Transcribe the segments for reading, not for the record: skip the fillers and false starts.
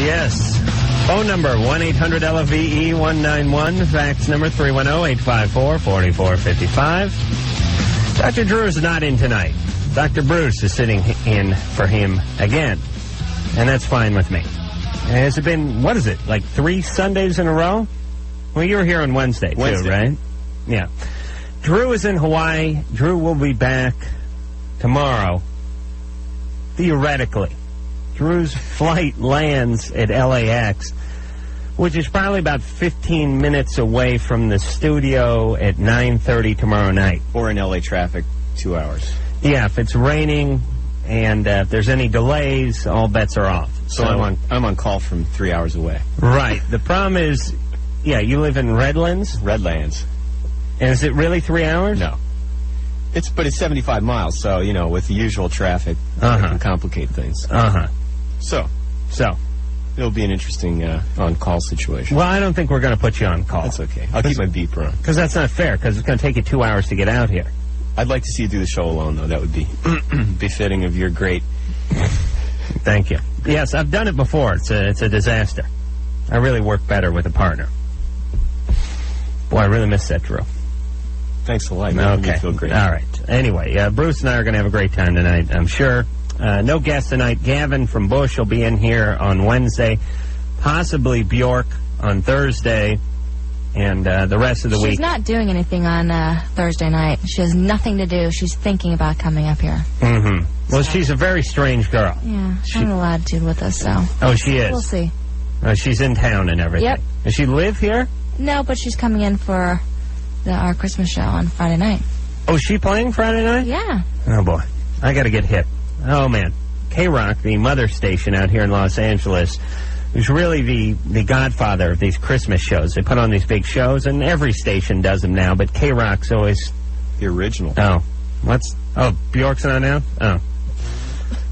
Yes. Phone number 1-800-LOVE-191. Fax number 310-854-4455. Dr. Drew is not in tonight. Dr. Bruce is sitting in for him again. And that's fine with me. Has it been, what is it, like 3 Sundays in a row? Well, you were here on Wednesday, too, right? Yeah. Drew is in Hawaii. Drew will be back tomorrow, theoretically. Drew's flight lands at LAX, which is probably about 15 minutes away from the studio at 9:30 tomorrow night. Or in LA traffic, 2 hours. Yeah, if it's raining and if there's any delays, all bets are off. So I'm on call from 3 hours away. Right. The problem is, yeah, you live in Redlands? Redlands. And is it really 3 hours? No. But it's 75 miles, so, you know, with the usual traffic, it can complicate things. So it'll be an interesting on-call situation. Well, I don't think we're going to put you on call. That's okay. I'll keep my beeper on. Because that's not fair, because it's going to take you 2 hours to get out here. I'd like to see you do the show alone, though. That would be befitting of your great... Thank you. Yes, I've done it before. It's a disaster. I really work better with a partner. Boy, I really miss that, Drew. Thanks a lot. Okay. You feel great. All right. Anyway, Bruce and I are going to have a great time tonight, I'm sure. No guest tonight. Gavin from Bush will be in here on Wednesday. Possibly Bjork on Thursday. And the rest of the week... She's not doing anything on Thursday night. She has nothing to do. She's thinking about coming up here. Mm-hmm. Well, she's a very strange girl. Yeah, she's not allowed to with us, so... Oh, she is? We'll see. She's in town and everything. Yep. Does she live here? No, but she's coming in for our Christmas show on Friday night. Oh, is she playing Friday night? Yeah. Oh, boy. I got to get hip. Oh, man. K-Rock, the mother station out here in Los Angeles, is really the godfather of these Christmas shows. They put on these big shows, and every station does them now, but K-Rock's always... The original. Oh. Oh, Bjork's on now? Oh.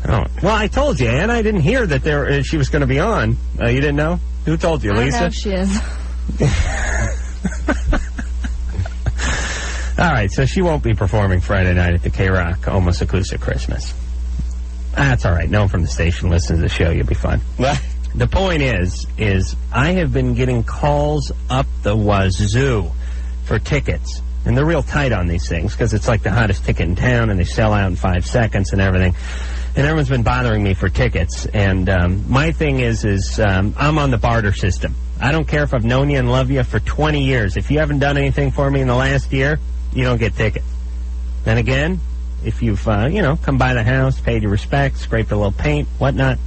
Well, I told you, and I didn't hear that she was going to be on. You didn't know? Who told you, Lisa? I don't know if she is. All right, so she won't be performing Friday night at the K-Rock Almost Acoustic Christmas. That's all right. No one from the station listens to the show. You'll be fine. The point is I have been getting calls up the wazoo for tickets. And they're real tight on these things because it's like the hottest ticket in town, and they sell out in 5 seconds and everything. And everyone's been bothering me for tickets. And my thing is I'm on the barter system. I don't care if I've known you and love you for 20 years. If you haven't done anything for me in the last year, you don't get tickets. Then again, if you've, come by the house, paid your respects, scraped a little paint, whatnot,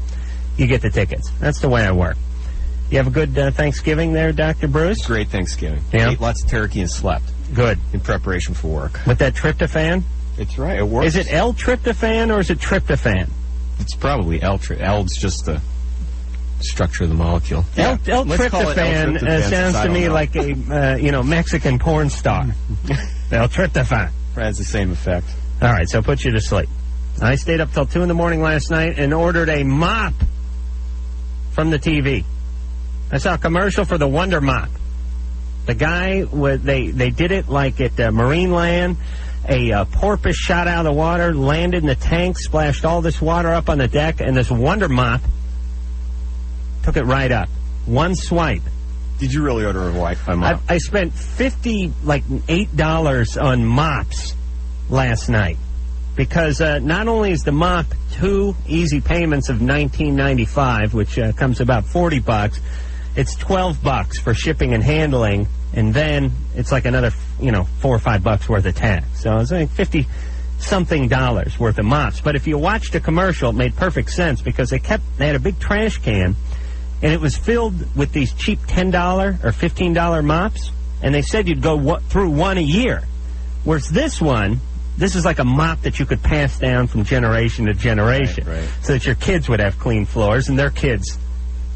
you get the tickets. That's the way I work. You have a good Thanksgiving there, Dr. Bruce? Great Thanksgiving. Yeah. Ate lots of turkey and slept. Good. In preparation for work. With that tryptophan? It's right. It works. Is it L-tryptophan or is it tryptophan? It's probably L-tryptophan. L's just the structure of the molecule. Yeah. L-tryptophan sounds to me like a, Mexican porn star. L-tryptophan. Has the same effect. All right, so put you to sleep. I stayed up till 2 in the morning last night and ordered a mop from the TV. I saw a commercial for the Wonder Mop. The guy, they did it like at Marineland. A porpoise shot out of the water, landed in the tank, splashed all this water up on the deck, and this Wonder Mop took it right up. One swipe. Did you really order a Wi-Fi mop? I spent $8 on mops last night. Because not only is the mop 2 easy payments of $19.95, which comes about $40, it's $12 for shipping and handling, and then it's like another, $4 or $5 worth of tax. So it's like $50-something worth of mops. But if you watched a commercial, it made perfect sense because they had a big trash can, and it was filled with these cheap $10 or $15 mops, and they said you'd go through one a year. Whereas this is like a mop that you could pass down from generation to generation, right. So that your kids would have clean floors, and their kids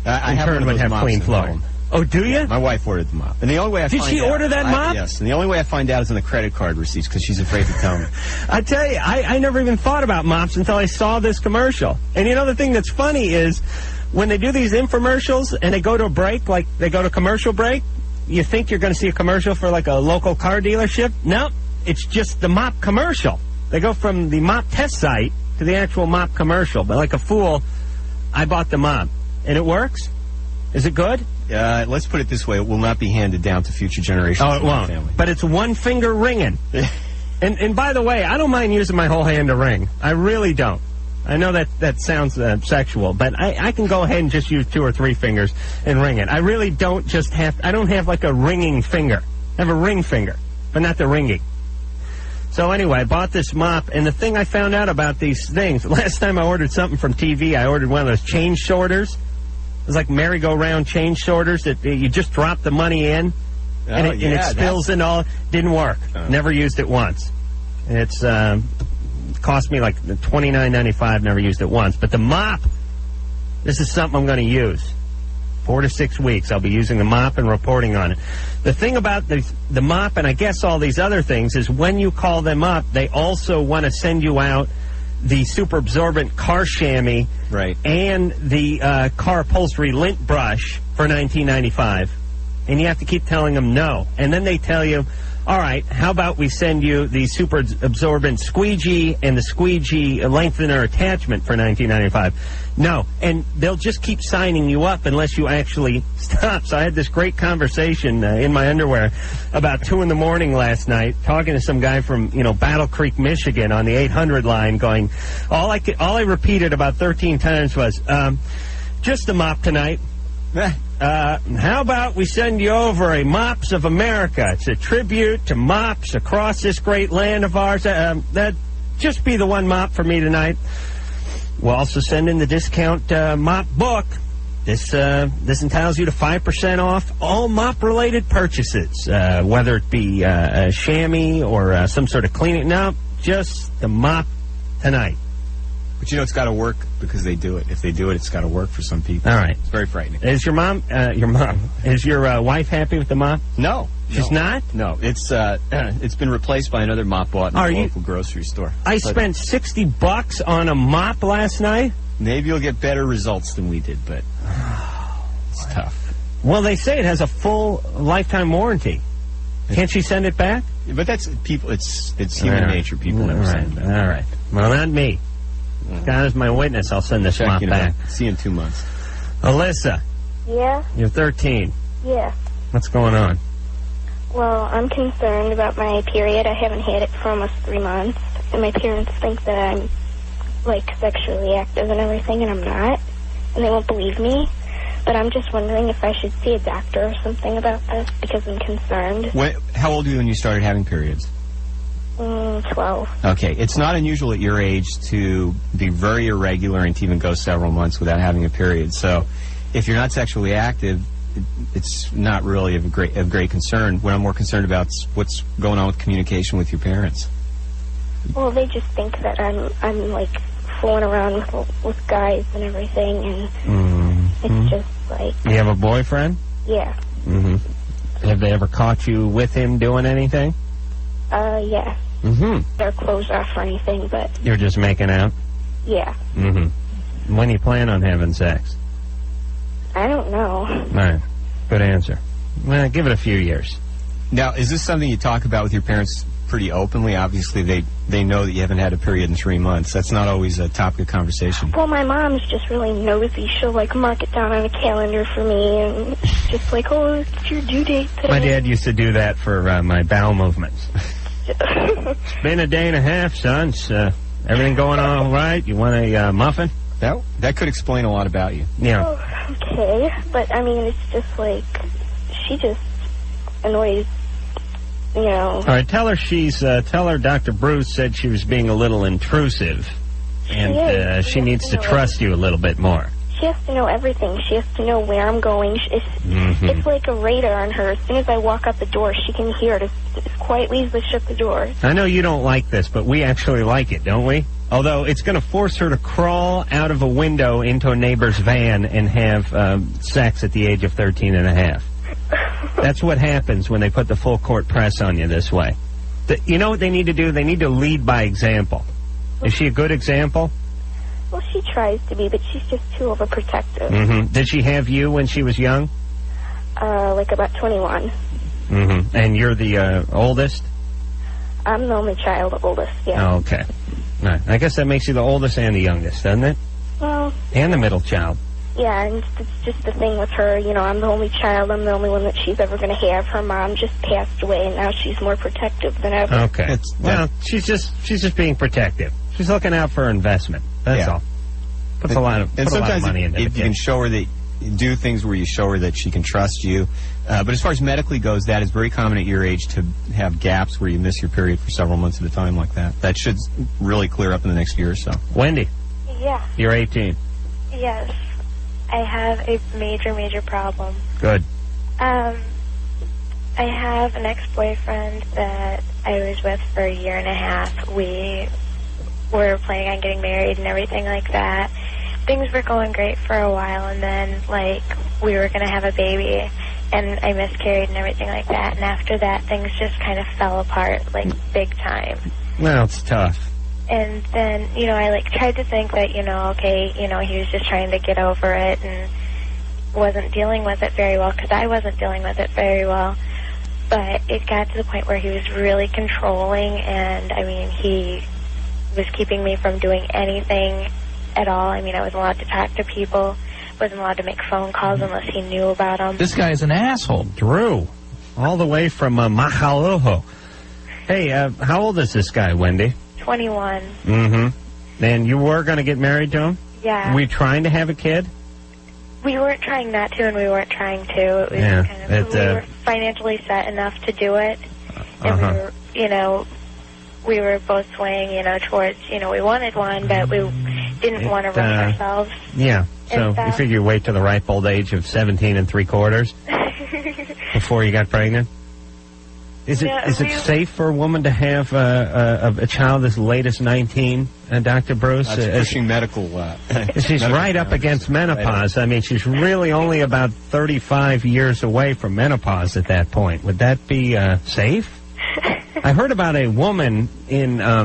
in turn would have clean floors. Oh, do you? Yeah, my wife ordered the mop. And the only way Did she order that mop? Yes, and the only way I find out is in the credit card receipts because she's afraid to tell me. I tell you, I never even thought about mops until I saw this commercial. And the thing that's funny is when they do these infomercials and they go to a break, like they go to commercial break, you think you're going to see a commercial for like a local car dealership. No, it's just the mop commercial. They go from the mop test site to the actual mop commercial. But like a fool, I bought the mop. And it works? Is it good? Let's put it this way. It will not be handed down to future generations. Oh, it won't. Family. But it's one finger ringing. and by the way, I don't mind using my whole hand to ring. I really don't. I know that sounds sexual, but I can go ahead and just use 2 or 3 fingers and ring it. I really don't I don't have like a ringing finger. I have a ring finger, but not the ringing. So anyway, I bought this mop, and the thing I found out about these things, last time I ordered something from TV, I ordered one of those change sorters. It was like merry-go-round change sorters that you just drop the money in, and it spills and all. Didn't work. Never used it once. It's cost me like $29.95, never used it once. But the mop, this is something I'm going to use. 4 to 6 weeks, I'll be using the mop and reporting on it. The thing about the mop, and I guess all these other things, is when you call them up, they also want to send you out the super absorbent car chamois and the car upholstery lint brush for $19.95. And you have to keep telling them no. And then they tell you, all right, how about we send you the super absorbent squeegee and the squeegee lengthener attachment for $19.95? No, and they'll just keep signing you up unless you actually stop. So I had this great conversation in my underwear about 2 in the morning last night, talking to some guy from Battle Creek, Michigan, on the 800 line. Going, all I repeated about 13 times was, just a mop tonight. How about we send you over a Mops of America? It's a tribute to mops across this great land of ours. That just be the one mop for me tonight. We'll also send in the discount mop book. This entitles you to 5% off all mop-related purchases, whether it be a chamois or some sort of cleaning. No, just the mop tonight. But it's got to work because they do it. If they do it, it's got to work for some people. All right. It's very frightening. Is your wife happy with the mop? No. She's not? No. It's been replaced by another mop bought in the local grocery store. I spent $60 on a mop last night? Maybe you'll get better results than we did, but it's tough. Well, they say it has a full lifetime warranty. Can't she send it back? But that's people. It's human nature. People never send it back. All right. Well, not me. God is my witness. I'll send this mop back. See you in 2 months. Alyssa. Yeah? You're 13. Yeah. What's going on? Well, I'm concerned about my period. I haven't had it for almost 3 months. And my parents think that I'm, sexually active and everything, and I'm not. And they won't believe me. But I'm just wondering if I should see a doctor or something about this because I'm concerned. How old were you when you started having periods? 12. Okay. It's not unusual at your age to be very irregular and to even go several months without having a period. So if you're not sexually active, it's not really of great concern. What I'm more concerned about is what's going on with communication with your parents. Well, they just think that I'm fooling around with guys and everything, and it's just You have a boyfriend? Yeah. Mm-hmm. Have they ever caught you with him doing anything? Yeah. Mm-hmm. Their clothes off or anything, but... You're just making out? Yeah. Mm-hmm. When do you plan on having sex? I don't know. All right. Good answer. Well, give it a few years. Now, is this something you talk about with your parents pretty openly? Obviously, they know that you haven't had a period in 3 months. That's not always a topic of conversation. Well, my mom's just really nosy. She'll, mark it down on a calendar for me, and just oh, it's your due date today. My dad used to do that for my bowel movements. It's been a day and a half, son. Everything going all right? You want a muffin? That could explain a lot about you. Yeah. Oh, okay, but, it's just, she just annoys, All right, tell her Dr. Bruce said she was being a little intrusive, and she needs to trust you a little bit more. She has to know everything. She has to know where I'm going. It's like a radar on her. As soon as I walk out the door, she can hear it as quietly as I shut the door. I know you don't like this, but we actually like it, don't we? Although it's going to force her to crawl out of a window into a neighbor's van and have sex at the age of 13 and a half. That's what happens when they put the full court press on you this way. You know what they need to do? They need to lead by example. Is she a good example? Well, she tries to be, but she's just too overprotective. Mm-hmm. Did she have you when she was young? About 21. Mm-hmm. And you're the oldest? I'm the only child, the oldest, yeah. Oh, okay. All right. I guess that makes you the oldest and the youngest, doesn't it? Well... And the middle child. Yeah, and it's just the thing with her, you know, I'm the only child, I'm the only one that she's ever going to have. Her mom just passed away, and now she's more protective than ever. Okay. Well, she's just being protective. She's looking out for her investment. That's all. Puts a lot of money into it. If you can show her that, do things where you show her that she can trust you. But as far as medically goes, that is very common at your age to have gaps where you miss your period for several months at a time like that. That should really clear up in the next year or so. Wendy. Yeah. You're 18. Yes. I have a major problem. Good. I have an ex-boyfriend that I was with for a year and a half. We were planning on getting married and everything like that. Things were going great for a while, and then, like, we were going to have a baby, and I miscarried and everything like that. And after that, things just kind of fell apart, like, big time. Well, it's tough. And then, you know, I, like, tried to think that, you know, okay, you know, he was just trying to get over it and wasn't dealing with it very well, because I wasn't dealing with it very well. But it got to the point where he was really controlling, and, I mean, he was keeping me from doing anything at all. I mean, I wasn't allowed to talk to people, wasn't allowed to make phone calls unless he knew about them. This guy's an asshole. Drew, all the way from Mahaloho. Hey, how old is this guy, Wendy? 21. Mm-hmm. And you were going to get married to him? Yeah. Were you trying to have a kid? We weren't trying not to, and we weren't trying to. It was kind of, we were financially set enough to do it. And we were, you know, we were both swaying, you know, towards, you know, we wanted one, but we didn't want to rush ourselves. Yeah. So you figure you wait to the ripe old age of 17 3/4 before you got pregnant? Is it safe for a woman to have a child as late as 19, Dr. Bruce? That's pushing medical. She's right up against menopause. I mean, she's really only about 35 years away from menopause at that point. Would that be safe? I heard about a woman in, I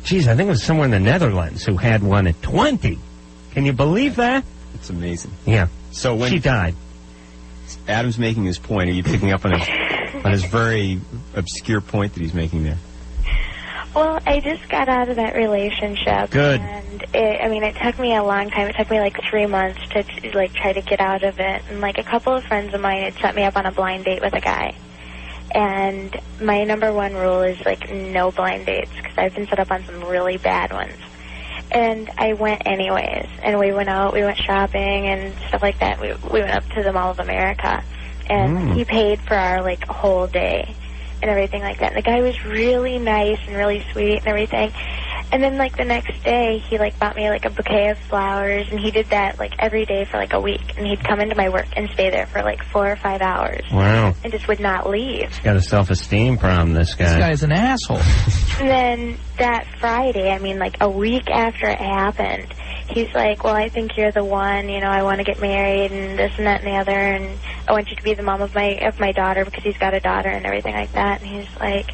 think it was somewhere in the Netherlands, who had one at 20. Can you believe that? It's amazing. Yeah. So when she died. Adam's making his point. Are you picking up on his very obscure point that he's making there? Well, I just got out of that relationship. Good. And it took me a long time. It took me like 3 months to like try to get out of it. And like a couple of friends of mine had set me up on a blind date with a guy. And my number one rule is like no blind dates, because I've been set up on some really bad ones. And I went anyways. And we went out, we went shopping and stuff like that. We went up to the Mall of America. And he paid for our, like, whole day and everything like that. And the guy was really nice and really sweet and everything. And then, like, the next day, he, like, bought me, like, a bouquet of flowers. And he did that, like, every day for, like, a week. And he'd come into my work and stay there for, like, 4 or 5 hours. Wow. And just would not leave. He's got a self-esteem problem, this guy. This guy's an asshole. And then that Friday, I mean, like, a week after it happened, he's like, well, I think you're the one, you know, I want to get married and this and that and the other, and I want you to be the mom of my daughter, because he's got a daughter and everything like that. And he's like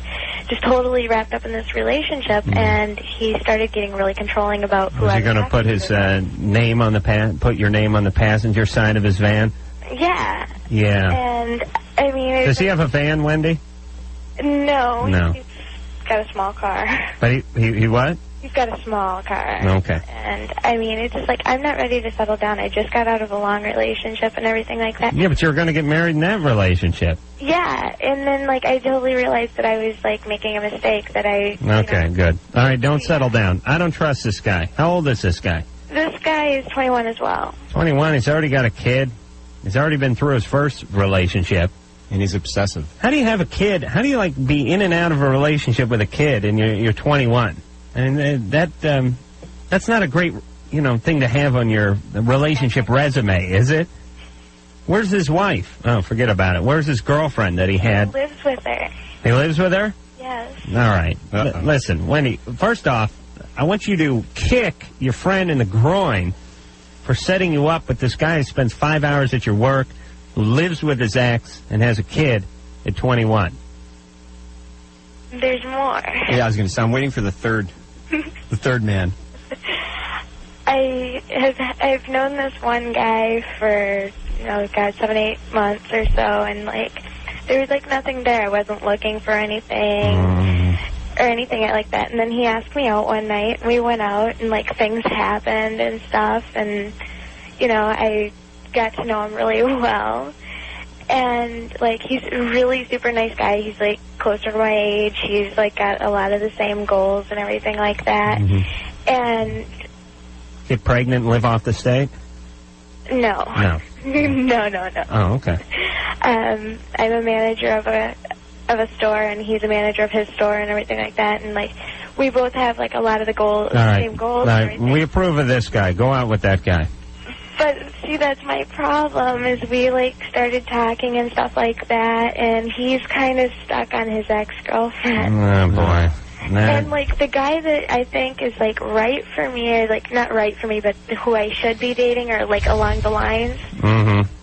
just totally wrapped up in this relationship, and he started getting really controlling about who I was. Was he going to put his name on put your name on the passenger side of his van? Yeah. Yeah. And I mean, does he have a van, Wendy? No. No. He's got a small car. But he what? He's got a small car. Okay. And, I mean, it's just like, I'm not ready to settle down. I just got out of a long relationship and everything like that. Yeah, but you were going to get married in that relationship. Yeah, and then, like, I totally realized that I was, like, making a mistake, that I... Okay, good. All right, don't settle down. I don't trust this guy. How old is this guy? This guy is 21 as well. 21, he's already got a kid. He's already been through his first relationship. And he's obsessive. How do you have a kid? How do you, like, be in and out of a relationship with a kid and you're 21? And that's not a great, you know, thing to have on your relationship resume, is it? Where's his wife? Oh, forget about it. Where's his girlfriend that he had? He lives with her. He lives with her? Yes. All right. Listen, Wendy, first off, I want you to kick your friend in the groin for setting you up with this guy who spends 5 hours at your work, who lives with his ex, and has a kid at 21. There's more. Yeah, I was going to say, I'm waiting for the third man. I've known this one guy for, 7, 8 months or so, and, like, there was, like, nothing there. I wasn't looking for anything or anything like that. And then he asked me out one night, and we went out, and, like, things happened and stuff, and, you know, I got to know him really well. And, like, he's a really super nice guy. He's, like, closer to my age. He's, like, got a lot of the same goals and everything like that. And... Get pregnant and live off the state? No. No. No. Oh, okay. I'm a manager of a store, and he's a manager of his store and everything like that. And, like, we both have, like, a lot of the goals, same goals. All right. We approve of this guy. Go out with that guy. But, see, that's my problem, is we, like, started talking and stuff like that, and he's kind of stuck on his ex-girlfriend. Oh, boy. And, like, the guy that I think is, like, right for me, or, like, not right for me, but who I should be dating, or, like, along the lines,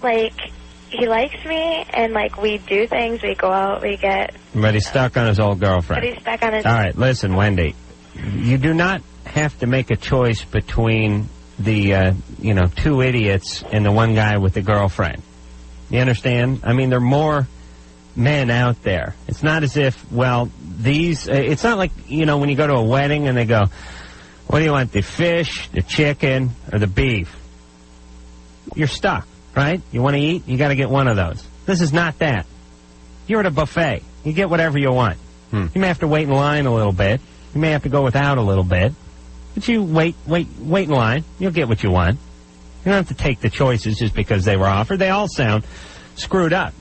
like, he likes me, and, like, we do things, we go out, we get... But he's stuck on his old girlfriend. But he's stuck on his... All right, listen, Wendy, you do not have to make a choice between... the, you know, two idiots and the one guy with the girlfriend. You understand? I mean, there are more men out there. It's not as if, well, these... it's not like, you know, when you go to a wedding and they go, what do you want, the fish, the chicken, or the beef? You're stuck, right? You want to eat? You got to get one of those. This is not that. You're at a buffet. You get whatever you want. You may have to wait in line a little bit. You may have to go without a little bit. But you wait in line. You'll get what you want. You don't have to take the choices just because they were offered. They all sound screwed up.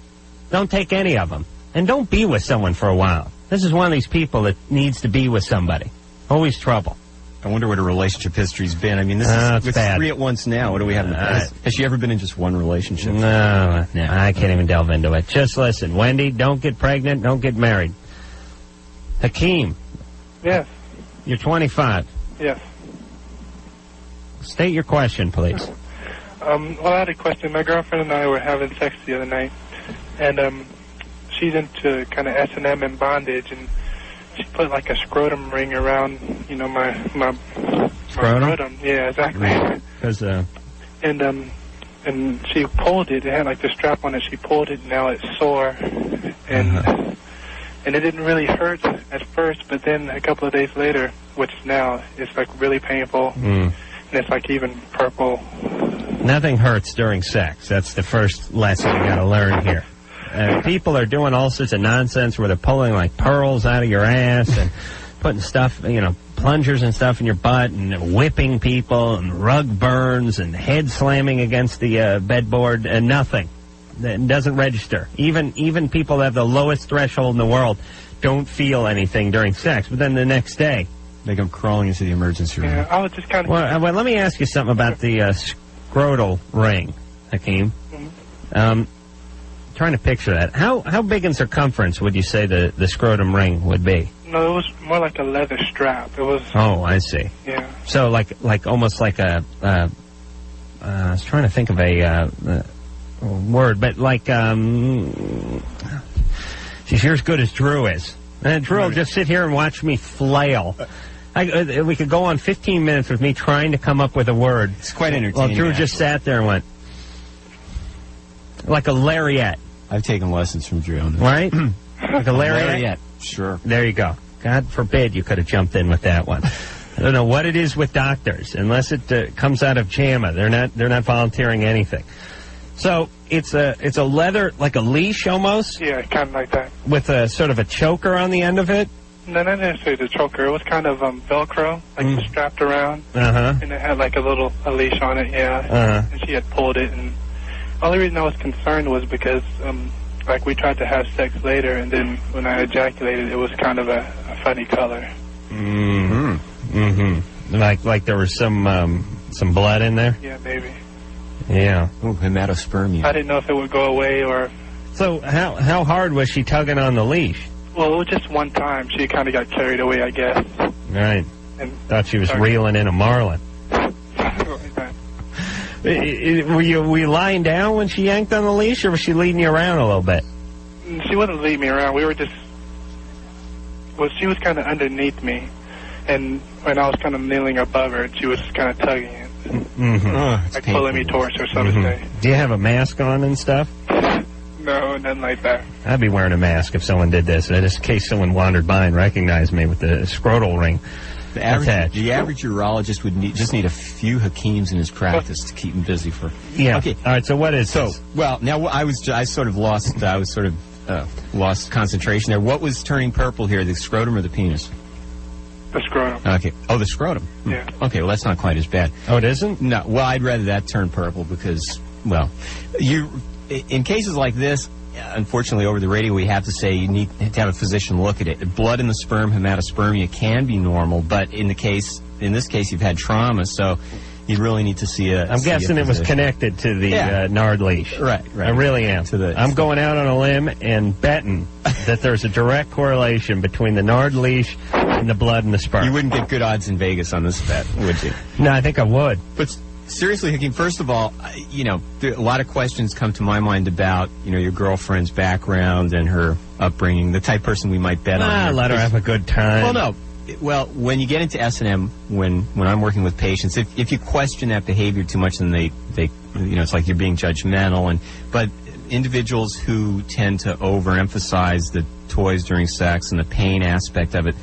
Don't take any of them. And don't be with someone for a while. This is one of these people that needs to be with somebody. Always trouble. I wonder what her relationship history's been. I mean, this is with bad. 3 at once now. What do we have in the past? Has she ever been in just one relationship? No, I can't even delve into it. Just listen. Wendy, don't get pregnant. Don't get married. Hakeem. Yes. You're 25. Yes. State your question, please. Well, I had a question. My girlfriend and I were having sex the other night, and she's into kind of S&M and bondage, and she put like a scrotum ring around, you know, my scrotum. Yeah, exactly. Because and she pulled it. It had like the strap on it. She pulled it. And now it's sore, and it didn't really hurt at first, but then a couple of days later, which now it's like really painful, and it's like even purple. Nothing hurts during sex. That's the first lesson you got to learn here. People are doing all sorts of nonsense where they're pulling like pearls out of your ass and putting stuff, you know, plungers and stuff in your butt and whipping people and rug burns and head slamming against the bedboard and nothing. It doesn't register. Even people that have the lowest threshold in the world don't feel anything during sex. But then the next day, they come crawling into the emergency room. Yeah, I was just kind of... Well, let me ask you something about the scrotal ring, Hakeem. Trying to picture that. How big in circumference would you say the scrotum ring would be? No, it was more like a leather strap. It was... Oh, I see. Yeah. So like almost like a... I was trying to think of a word, but like... She's here as good as Drew is. And Drew will just sit here and watch me flail. We could go on 15 minutes with me trying to come up with a word. It's quite entertaining. Well, Drew just sat there and went... Like a lariat. I've taken lessons from Drew on this. Right? Like a lariat? Sure. There you go. God forbid you could have jumped in with that one. I don't know what it is with doctors, unless it comes out of JAMA. They're not volunteering anything. So it's a leather, like a leash almost? Yeah, kind of like that. With a sort of a choker on the end of it? No, not necessarily the choker. It was kind of Velcro, like strapped around. And it had like a leash on it, yeah. And she had pulled it, and the only reason I was concerned was because, like, we tried to have sex later, and then when I ejaculated, it was kind of a funny color. Like there was some blood in there? Yeah, maybe. Yeah. Oh, hematospermia. I didn't know if it would go away or... So how hard was she tugging on the leash? Well, it was just one time. She kind of got carried away, I guess. Right. And thought she was reeling in a marlin. Were you lying down when she yanked on the leash, or was she leading you around a little bit? She wouldn't lead me around. We were just... Well, she was kind of underneath me, and when I was kind of kneeling above her, she was kind of tugging it. Like pulling me towards her, so to say. Do you have a mask on and stuff? No, nothing like that. I'd be wearing a mask if someone did this, just in case someone wandered by and recognized me with the scrotal ring. The average urologist would just need a few Hakeems in his practice to keep him busy for. Yeah. Okay. All right. So what is this? Well, now I sort of lost concentration there. What was turning purple here? The scrotum or the penis? The scrotum. Okay. Oh, the scrotum. Yeah. Okay. Well, that's not quite as bad. Oh, it isn't? No. Well, I'd rather that turn purple because, well, in cases like this. Unfortunately, over the radio, we have to say you need to have a physician look at it. Blood in the sperm, hematospermia can be normal, but in this case, you've had trauma, so you really need to see a. I'm guessing it was connected to the Nard leash. Right. I really am. I'm going out on a limb and betting that there's a direct correlation between the Nard leash and the blood in the sperm. You wouldn't get good odds in Vegas on this bet, would you? No, I think I would. But seriously, Hakeem, first of all, a lot of questions come to my mind about, your girlfriend's background and her upbringing, the type of person we might bet on. Let her have a good time. Well, no. Well, when you get into S&M, when I'm working with patients, if you question that behavior too much, then they it's like you're being judgmental. But individuals who tend to overemphasize the toys during sex and the pain aspect of it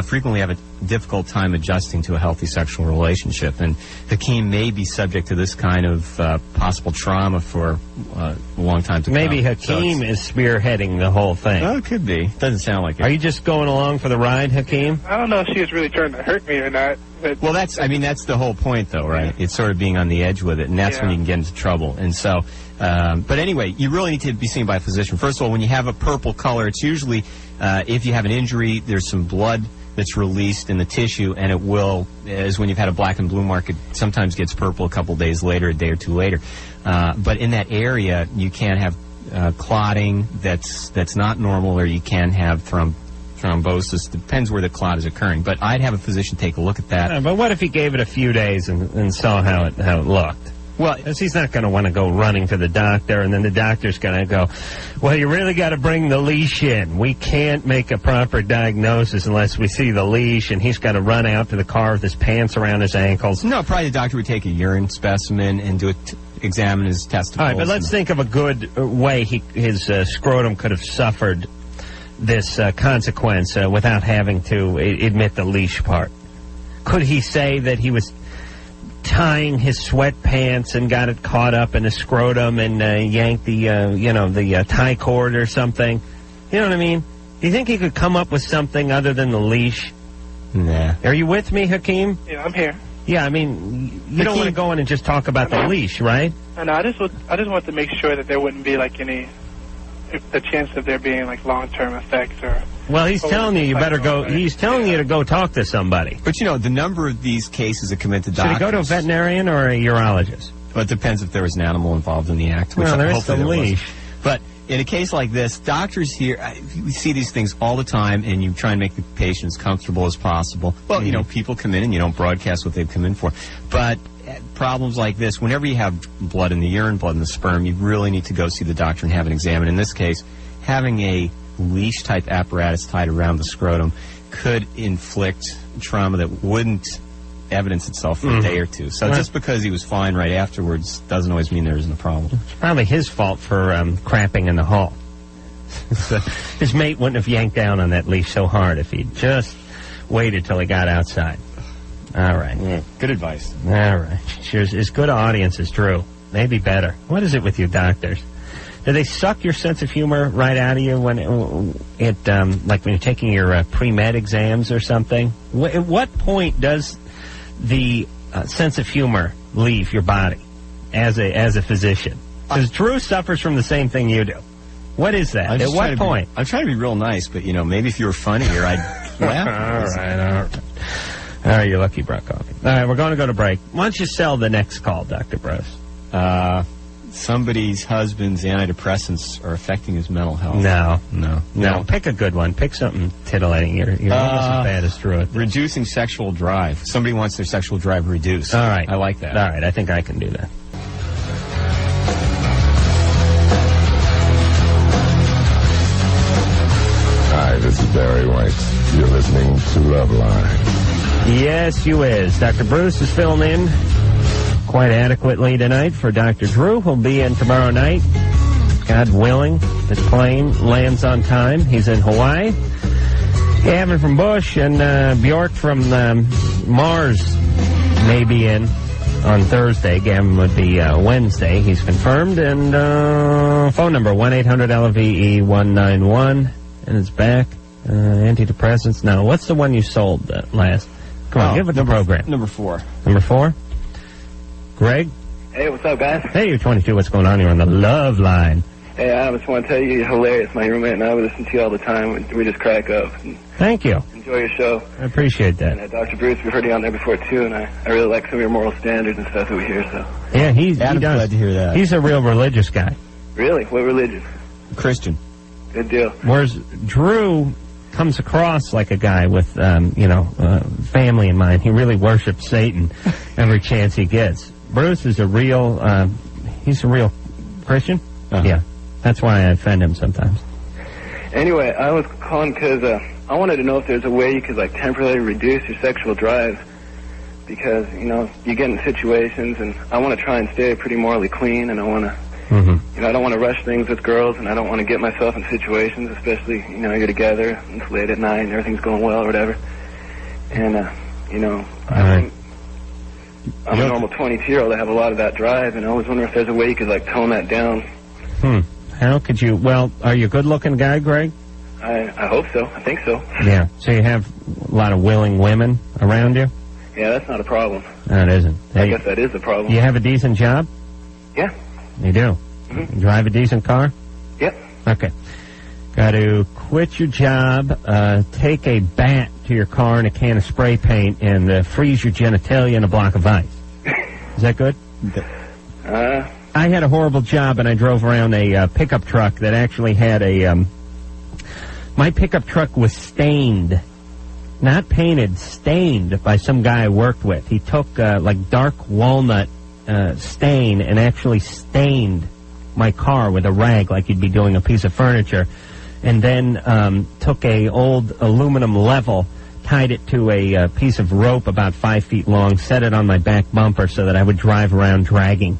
frequently have a difficult time adjusting to a healthy sexual relationship. And Hakeem may be subject to this kind of possible trauma for a long time to come. Maybe Hakeem is spearheading the whole thing. Well, it could be. Doesn't sound like it. Are you just going along for the ride, Hakeem? I don't know if she was really trying to hurt me or not. But well, that's the whole point, though, right? It's sort of being on the edge with it, and that's when you can get into trouble. And so, but anyway, you really need to be seen by a physician. First of all, when you have a purple color, it's usually, if you have an injury, there's some blood that's released in the tissue, and it will, as when you've had a black and blue mark, it sometimes gets purple a couple days later, a day or two later. But in that area, you can have clotting that's not normal, or you can have thrombosis. Depends where the clot is occurring. But I'd have a physician take a look at that. But what if he gave it a few days and saw how it looked? Well, he's not going to want to go running to the doctor, and then the doctor's going to go, well, you really got to bring the leash in. We can't make a proper diagnosis unless we see the leash, and he's got to run out to the car with his pants around his ankles. No, probably the doctor would take a urine specimen and examine his testicles. All right, but let's think of a good way his scrotum could have suffered this consequence without having to admit the leash part. Could he say that he was tying his sweatpants and got it caught up in his scrotum and yanked the tie cord or something? You know what I mean? Do you think he could come up with something other than the leash? Nah. Are you with me, Hakeem? Yeah, I'm here. Yeah, I mean, you don't want to go in and just talk about the leash, right? No, I just want to make sure that there wouldn't be the chance of there being long-term effects or. Well, he's telling you better go. He's telling you to go talk to somebody. But the number of these cases that come into doctors. Should he go to a veterinarian or a urologist? Well, it depends if there was an animal involved in the act. Which there is the leash. But in a case like this, doctors here, we see these things all the time, and you try and make the patient as comfortable as possible. Well, people come in and you don't broadcast what they've come in for. But problems like this, whenever you have blood in the urine, blood in the sperm, you really need to go see the doctor and have it examined. In this case, having a leash-type apparatus tied around the scrotum could inflict trauma that wouldn't evidence itself for a day or two. So just because he was fine right afterwards doesn't always mean there isn't a problem. It's probably his fault for crapping in the hall. His mate wouldn't have yanked down on that leash so hard if he'd just waited till he got outside. All right. Yeah, good advice. All right. Sure, as good an audience as Drew. Maybe better. What is it with you doctors? Do they suck your sense of humor right out of you when like when you're taking your pre-med exams or something? At what point does the sense of humor leave your body as a physician? Because Drew suffers from the same thing you do. What is that? At what point? I'm trying to be real nice, but maybe if you were funnier, I'd laugh. All right, you're lucky, Brock Coffee. All right, we're going to go to break. Why don't you sell the next call, Dr. Brose? Somebody's husband's antidepressants are affecting his mental health. No. Pick a good one. Pick something titillating. You're almost as bad as Drew. Reducing sexual drive. Somebody wants their sexual drive reduced. All right. I like that. All right, I think I can do that. Hi, this is Barry White. You're listening to Loveline. Yes, you is. Dr. Bruce is filling in quite adequately tonight for Dr. Drew, who'll be in tomorrow night. God willing, the plane lands on time. He's in Hawaii. Gavin from Bush and Bjork from Mars may be in on Thursday. Gavin would be Wednesday. He's confirmed. And phone number 1-800-LVE-191. And it's back. Antidepressants. Now, what's the one you sold last? Come on, give it the program. Number 4. Number 4? Greg? Hey, what's up, guys? Hey, you're 22. What's going on here on the Loveline? Hey, I just want to tell you, you're hilarious. My roommate and I, we listen to you all the time. We just crack up. Thank you. Enjoy your show. I appreciate that. And Dr. Bruce, we've heard you on there before, too, and I really like some of your moral standards and stuff that we hear, so. Yeah, he does. Glad to hear that. He's a real religious guy. Really? What religion? Christian. Good deal. Whereas Drew comes across like a guy with, family in mind. He really worships Satan every chance he gets. Bruce is a real, he's a real Christian. Yeah. That's why I offend him sometimes. Anyway, I was calling because I wanted to know if there's a way you could, like, temporarily reduce your sexual drive. Because, you get in situations, and I want to try and stay pretty morally clean, and I want to, I don't want to rush things with girls, and I don't want to get myself in situations, especially, you're together, and it's late at night, and everything's going well or whatever. And, I'm a normal 22-year-old. I have a lot of that drive, and I was wondering if there's a way you could, like, tone that down. How could you? Well, are you a good-looking guy, Greg? I hope so. I think so. Yeah. So you have a lot of willing women around you? Yeah, that's not a problem. No, it isn't. I guess that is a problem. You have a decent job? Yeah. You do? You drive a decent car? Yep. Okay. Got to quit your job, take a bat to your car and a can of spray paint, and freeze your genitalia in a block of ice. Is that good? I had a horrible job, and I drove around a pickup truck that actually had a... my pickup truck was stained. Not painted, stained by some guy I worked with. He took, dark walnut stain and actually stained my car with a rag like you'd be doing a piece of furniture. And then took a old aluminum level, tied it to a piece of rope about 5 feet long, set it on my back bumper so that I would drive around dragging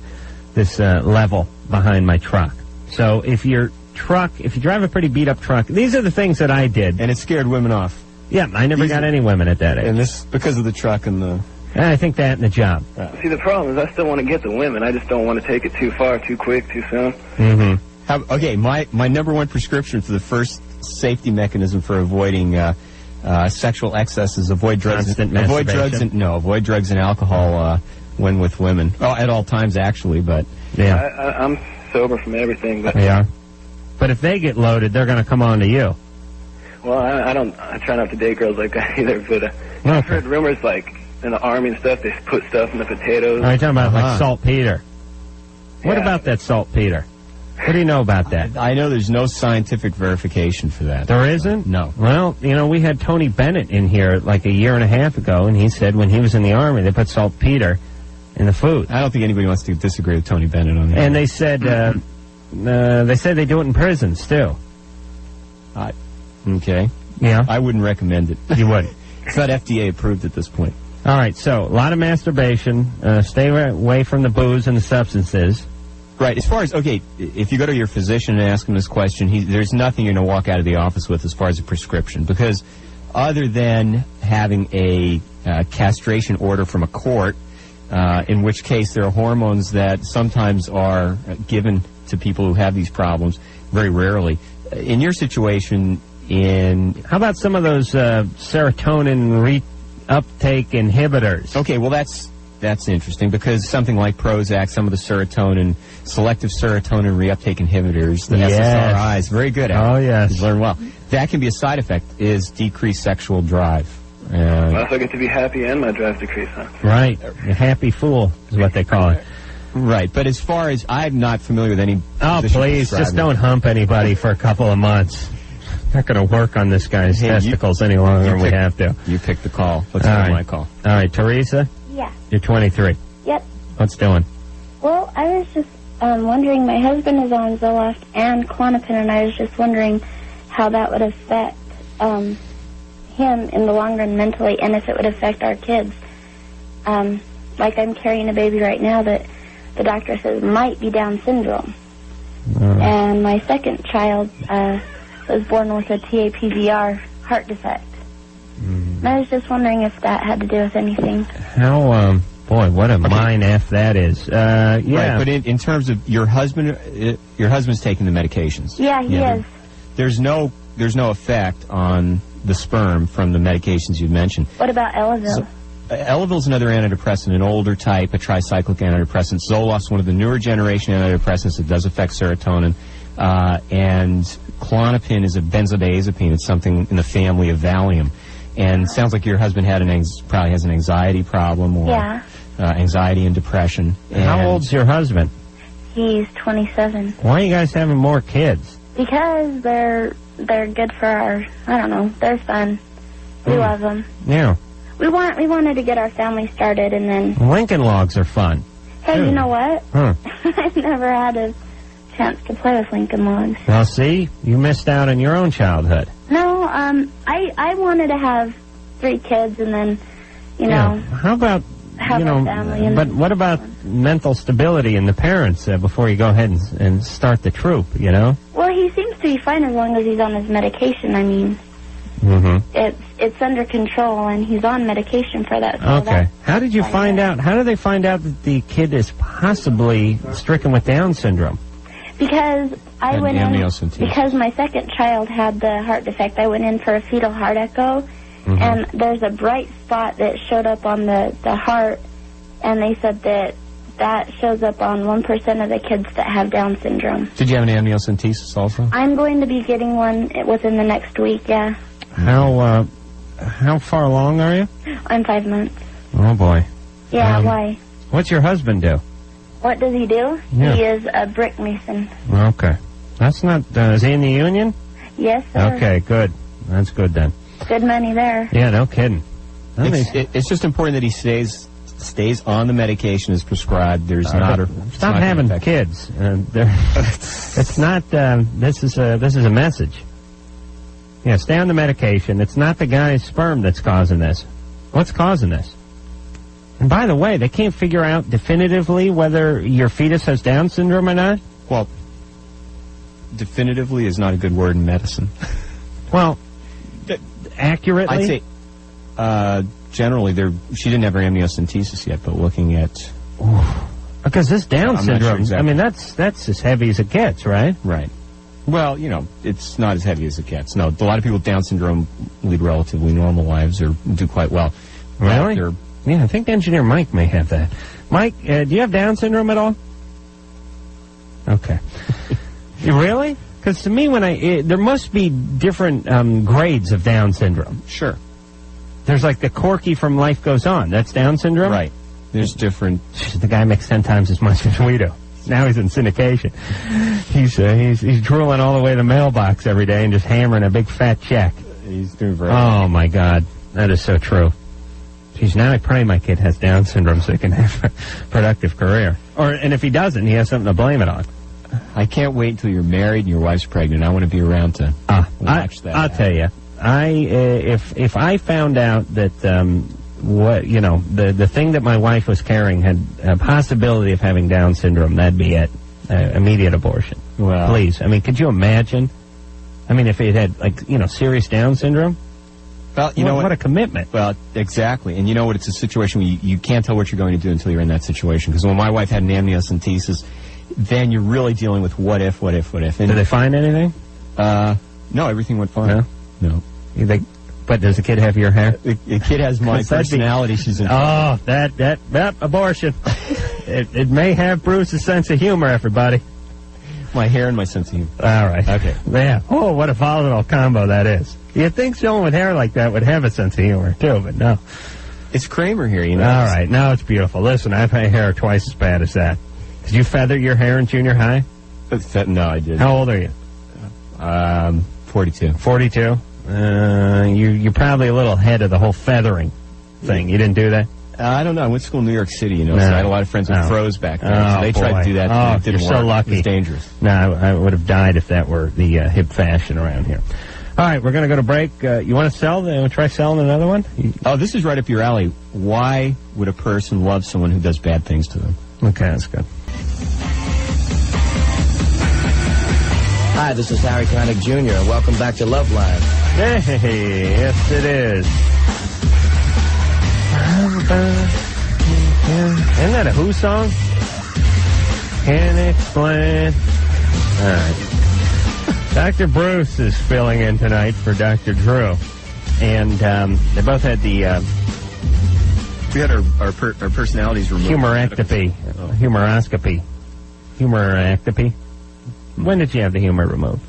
this level behind my truck. So if you drive a pretty beat-up truck, these are the things that I did. And it scared women off. Yeah, I never got any women at that age. And this because of the truck and the... I think that and the job. See, the problem is I still want to get the women. I just don't want to take it too far, too quick, too soon. Okay, my number one prescription for the first safety mechanism for avoiding sexual excesses, avoid drugs and alcohol when with women. Oh, at all times, actually, but... Yeah. I'm sober from everything, but... They are? But if they get loaded, they're going to come on to you. Well, I try not to date girls like that either, but I've heard rumors, like, in the Army and stuff, they put stuff in the potatoes. Are you talking about, like, saltpeter? What about that saltpeter? What do you know about that? I know there's no scientific verification for that. There isn't? No. Well, we had Tony Bennett in here like a year and a half ago, and he said when he was in the Army, they put saltpeter in the food. I don't think anybody wants to disagree with Tony Bennett on that. And they said they do it in prisons, too. Okay. Yeah. I wouldn't recommend it. You wouldn't? It's not FDA approved at this point. All right, so a lot of masturbation. Stay away from the booze and the substances. Right. As far as, if you go to your physician and ask him this question, there's nothing you're going to walk out of the office with as far as a prescription. Because other than having a castration order from a court, in which case there are hormones that sometimes are given to people who have these problems, very rarely. In your situation, how about some of those serotonin reuptake inhibitors? Okay, well, that's interesting because something like Prozac, some of the selective serotonin reuptake inhibitors, the SSRIs, very good at it. Oh, yes. You've learned well. That can be a side effect, is decreased sexual drive. Well, so I get to be happy and my drive decrease, huh? Right. A happy fool is what they call it. Right, but as far as I'm not familiar with any... Oh, please, just don't hump anybody for a couple of months. Not going to work on this guy's testicles any longer than we have to. You pick the call. Let's go to my call. All right, Teresa? Yeah. You're 23. Yep. What's doing? Well, I was just wondering, my husband is on Zoloft and Klonopin, and I was just wondering how that would affect him in the long run mentally, and if it would affect our kids. Like I'm carrying a baby right now that the doctor says might be Down syndrome. And my second child was born with a TAPVR heart defect. And I was just wondering if that had to do with anything. How, boy, what a mind F that is. Yeah. Right, but in terms of your husband's taking the medications. Yeah, he is. There's no effect on the sperm from the medications you mentioned. What about Elavil? So, Elavil's another antidepressant, an older type, a tricyclic antidepressant. Zoloft's one of the newer generation antidepressants that does affect serotonin. And Klonopin is a benzodiazepine. It's something in the family of Valium. And it sounds like your husband had probably has an anxiety problem or anxiety and depression. And how old's your husband? He's 27. Why are you guys having more kids? Because they're good for our, I don't know, they're fun. We love them. Yeah. We wanted to get our family started, and then... Lincoln Logs are fun. Hey, you know what? Huh. I've never had a chance to play with Lincoln Logs. Well, see, you missed out on your own childhood. No, I wanted to have 3 kids, and then, you know... How about, have a family. But what about mental stability in the parents before you go ahead and start the troop, you know? Well, he seems to be fine as long as he's on his medication, I mean... It's under control, and he's on medication for that. So okay. How did you find out? How did they find out that the kid is possibly stricken with Down syndrome? Because I went in, because my second child had the heart defect, I went in for a fetal heart echo, and there's a bright spot that showed up on the heart, and they said that shows up on 1% of the kids that have Down syndrome. Did you have an amniocentesis also? I'm going to be getting one within the next week, yeah. How far along are you? I'm 5 months. Oh, boy. Yeah, why? What's your husband do? What does he do? Yeah. He is a brick mason. Okay. That's not... is he in the union? Yes, sir. Okay, good. That's good, then. Good money there. Yeah, no kidding. It's just important that he stays on the medication as prescribed. There's not a... Stop having kids. It's not... this is a message. Yeah, stay on the medication. It's not the guy's sperm that's causing this. What's causing this? And by the way, they can't figure out definitively whether your fetus has Down syndrome or not? Well, definitively is not a good word in medicine. Well, accurately? I'd say, generally, she didn't have her amniocentesis yet, but looking at... Because this Down syndrome, exactly. I mean, that's as heavy as it gets, right? Right. Well, you know, it's not as heavy as it gets. No, a lot of people with Down syndrome lead relatively normal lives or do quite well. Really? Yeah, I think Engineer Mike may have that. Mike, do you have Down syndrome at all? Okay. You really? Because to me, there must be different grades of Down syndrome. Sure. There's like the Corky from Life Goes On. That's Down syndrome? Right. There's different... The guy makes 10 times as much as we do. Now he's in syndication. He's drooling all the way to the mailbox every day and just hammering a big fat check. He's doing very well. Oh, my God. That is so true. Geez, now I pray my kid has Down syndrome so he can have a productive career. And if he doesn't, he has something to blame it on. I can't wait until you're married and your wife's pregnant. I want to be around to watch that. I'll tell you. If I found out that... the thing that my wife was carrying had a possibility of having Down syndrome, that'd be it. Immediate abortion. Well, please. I mean, could you imagine? I mean, if it had, serious Down syndrome? Well, you know what? What a commitment. Well, exactly. And you know what? It's a situation where you can't tell what you're going to do until you're in that situation. Because when my wife had an amniocentesis, then you're really dealing with what if. And did they find anything? No, everything went fine. No. But does the kid have your hair? The kid has my personality. She's in trouble. That abortion. it may have Bruce's sense of humor, everybody. My hair and my sense of humor. All right. Okay. Yeah. Oh, what a volatile combo that is. You'd think someone with hair like that would have a sense of humor, too, but no. It's Kramer here, you know. All right. No, it's beautiful. Listen, I've had hair twice as bad as that. Did you feather your hair in junior high? No, I didn't. How old are you? 42. 42? You're probably a little ahead of the whole feathering thing. You didn't do that? I don't know. I went to school in New York City, so I had a lot of friends with froze back then. So they tried to do that. Oh, it didn't you're work. So lucky. It was dangerous. No, I would have died if that were the hip fashion around here. All right, we're going to go to break. You want to sell? Try selling another one? Oh, this is right up your alley. Why would a person love someone who does bad things to them? Okay, that's good. Hi, this is Harry Connick Jr., and welcome back to Loveline. Hey, yes it is. Isn't that a Who song? Can't explain. All right. Dr. Bruce is filling in tonight for Dr. Drew. And they both had the... we had our personalities removed. Humoroscopy. Humoroscopy. When did you have the humor removed?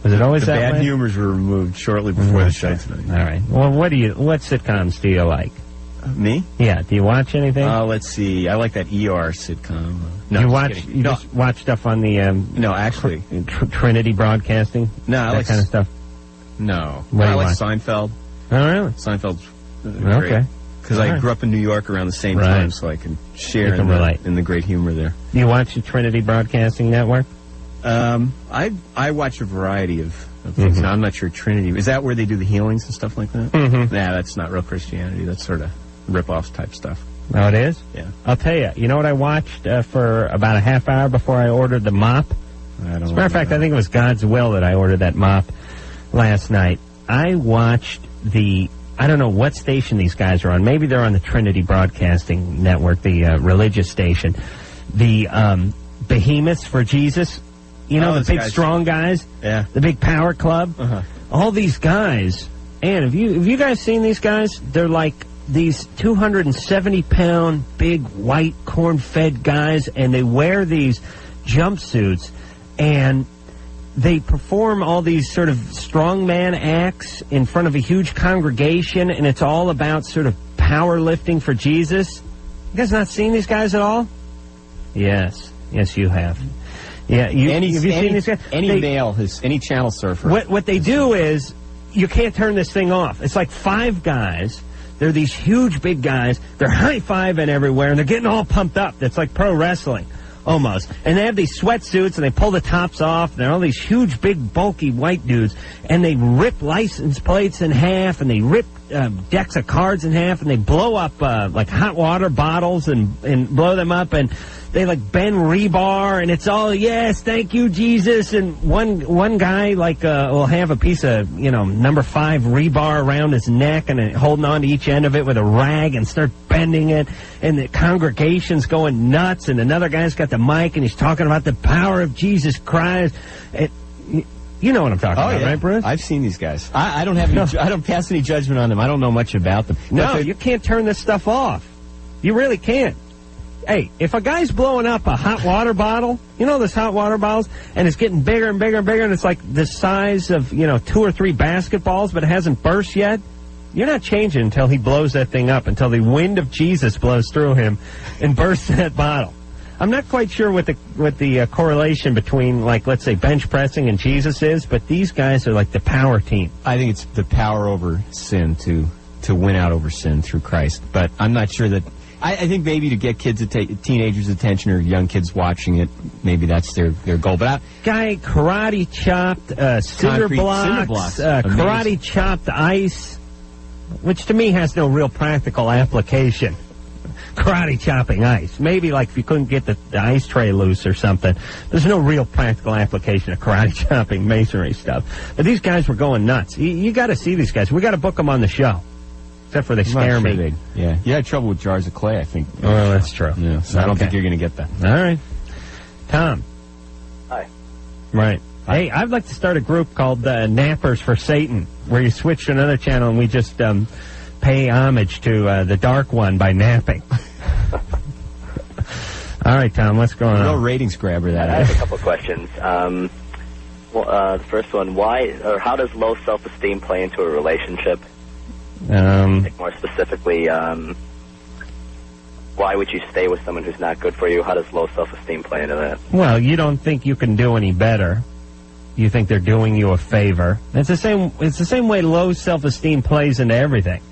Was it always the that way? The bad humors were removed shortly before the show tonight. All right. Well, what sitcoms do you like? Me? Yeah. Do you watch anything? Let's see. I like that ER sitcom. No, you just watch stuff on the no, actually, Trinity Broadcasting. No, I like kind of stuff. No, I like Seinfeld. Oh, really? Seinfeld's great. Okay. Because I grew up in New York around the same time, so I can share in the great humor there. Do you watch the Trinity Broadcasting Network? I watch a variety of things. Now, I'm not sure Trinity. Is that where they do the healings and stuff like that? Mm-hmm. Nah, that's not real Christianity. That's sort of rip-offs type stuff. Oh, it is? Yeah. I'll tell you. You know what I watched for about a half hour before I ordered the mop? As a matter of fact, I think it was God's will that I ordered that mop last night. I watched I don't know what station these guys are on. Maybe they're on the Trinity Broadcasting Network, the religious station. The Behemoths for Jesus. You know, the big strong guys? Yeah. The big power club? Uh-huh. All these guys. And have you guys seen these guys? They're like these 270-pound, big, white, corn-fed guys, and they wear these jumpsuits, and they perform all these sort of strongman acts in front of a huge congregation, and it's all about sort of powerlifting for Jesus. You guys not seen these guys at all? Yes. Yes, you have. Yeah, have you seen these guys? Any channel surfer. What they do is, you can't turn this thing off. It's like five guys. They're these huge, big guys. They're high-fiving everywhere, and they're getting all pumped up. It's like pro wrestling, almost. And they have these sweatsuits, and they pull the tops off. And they're all these huge, big, bulky white dudes. And they rip license plates in half, and they rip decks of cards in half, and they blow up like hot water bottles and blow them up. And they like bend rebar, and it's all, yes, thank you, Jesus. And one guy will have a piece of, number 5 rebar around his neck and holding on to each end of it with a rag and start bending it. And the congregation's going nuts. And another guy's got the mic, and he's talking about the power of Jesus Christ. You know what I'm talking about, right, Bruce? I've seen these guys. I don't have I don't pass any judgment on them. I don't know much about them. No, you can't turn this stuff off. You really can't. Hey, if a guy's blowing up a hot water bottle, those hot water bottles, and it's getting bigger and bigger and bigger, and it's like the size of, 2 or 3 basketballs, but it hasn't burst yet, you're not changing until he blows that thing up, until the wind of Jesus blows through him and bursts that bottle. I'm not quite sure what the correlation between, let's say, bench pressing and Jesus is, but these guys are like the power team. I think it's the power over sin to win out over sin through Christ, but I'm not sure that... I think maybe to get teenagers' attention or young kids watching it, maybe that's their goal. But guy karate chopped cinder blocks, karate chopped ice, which to me has no real practical application. Karate chopping ice. Maybe if you couldn't get the ice tray loose or something. There's no real practical application of karate chopping masonry stuff. But these guys were going nuts. You got to see these guys. We got to book them on the show. Except for they scare me. Yeah. You had trouble with jars of clay, I think. Oh, that's true. Yeah, so I don't think you're going to get that. All right. Tom. Hi. Right. Hey, I'd like to start a group called Nappers for Satan, where you switch to another channel and we just pay homage to the Dark One by napping. All right, Tom, what's going on? Real ratings grabber, that. I have a couple of questions. The first one, how does low self-esteem play into a relationship? More specifically, why would you stay with someone who's not good for you? How does low self-esteem play into that? Well, you don't think you can do any better. You think they're doing you a favor. It's the same way low self-esteem plays into everything.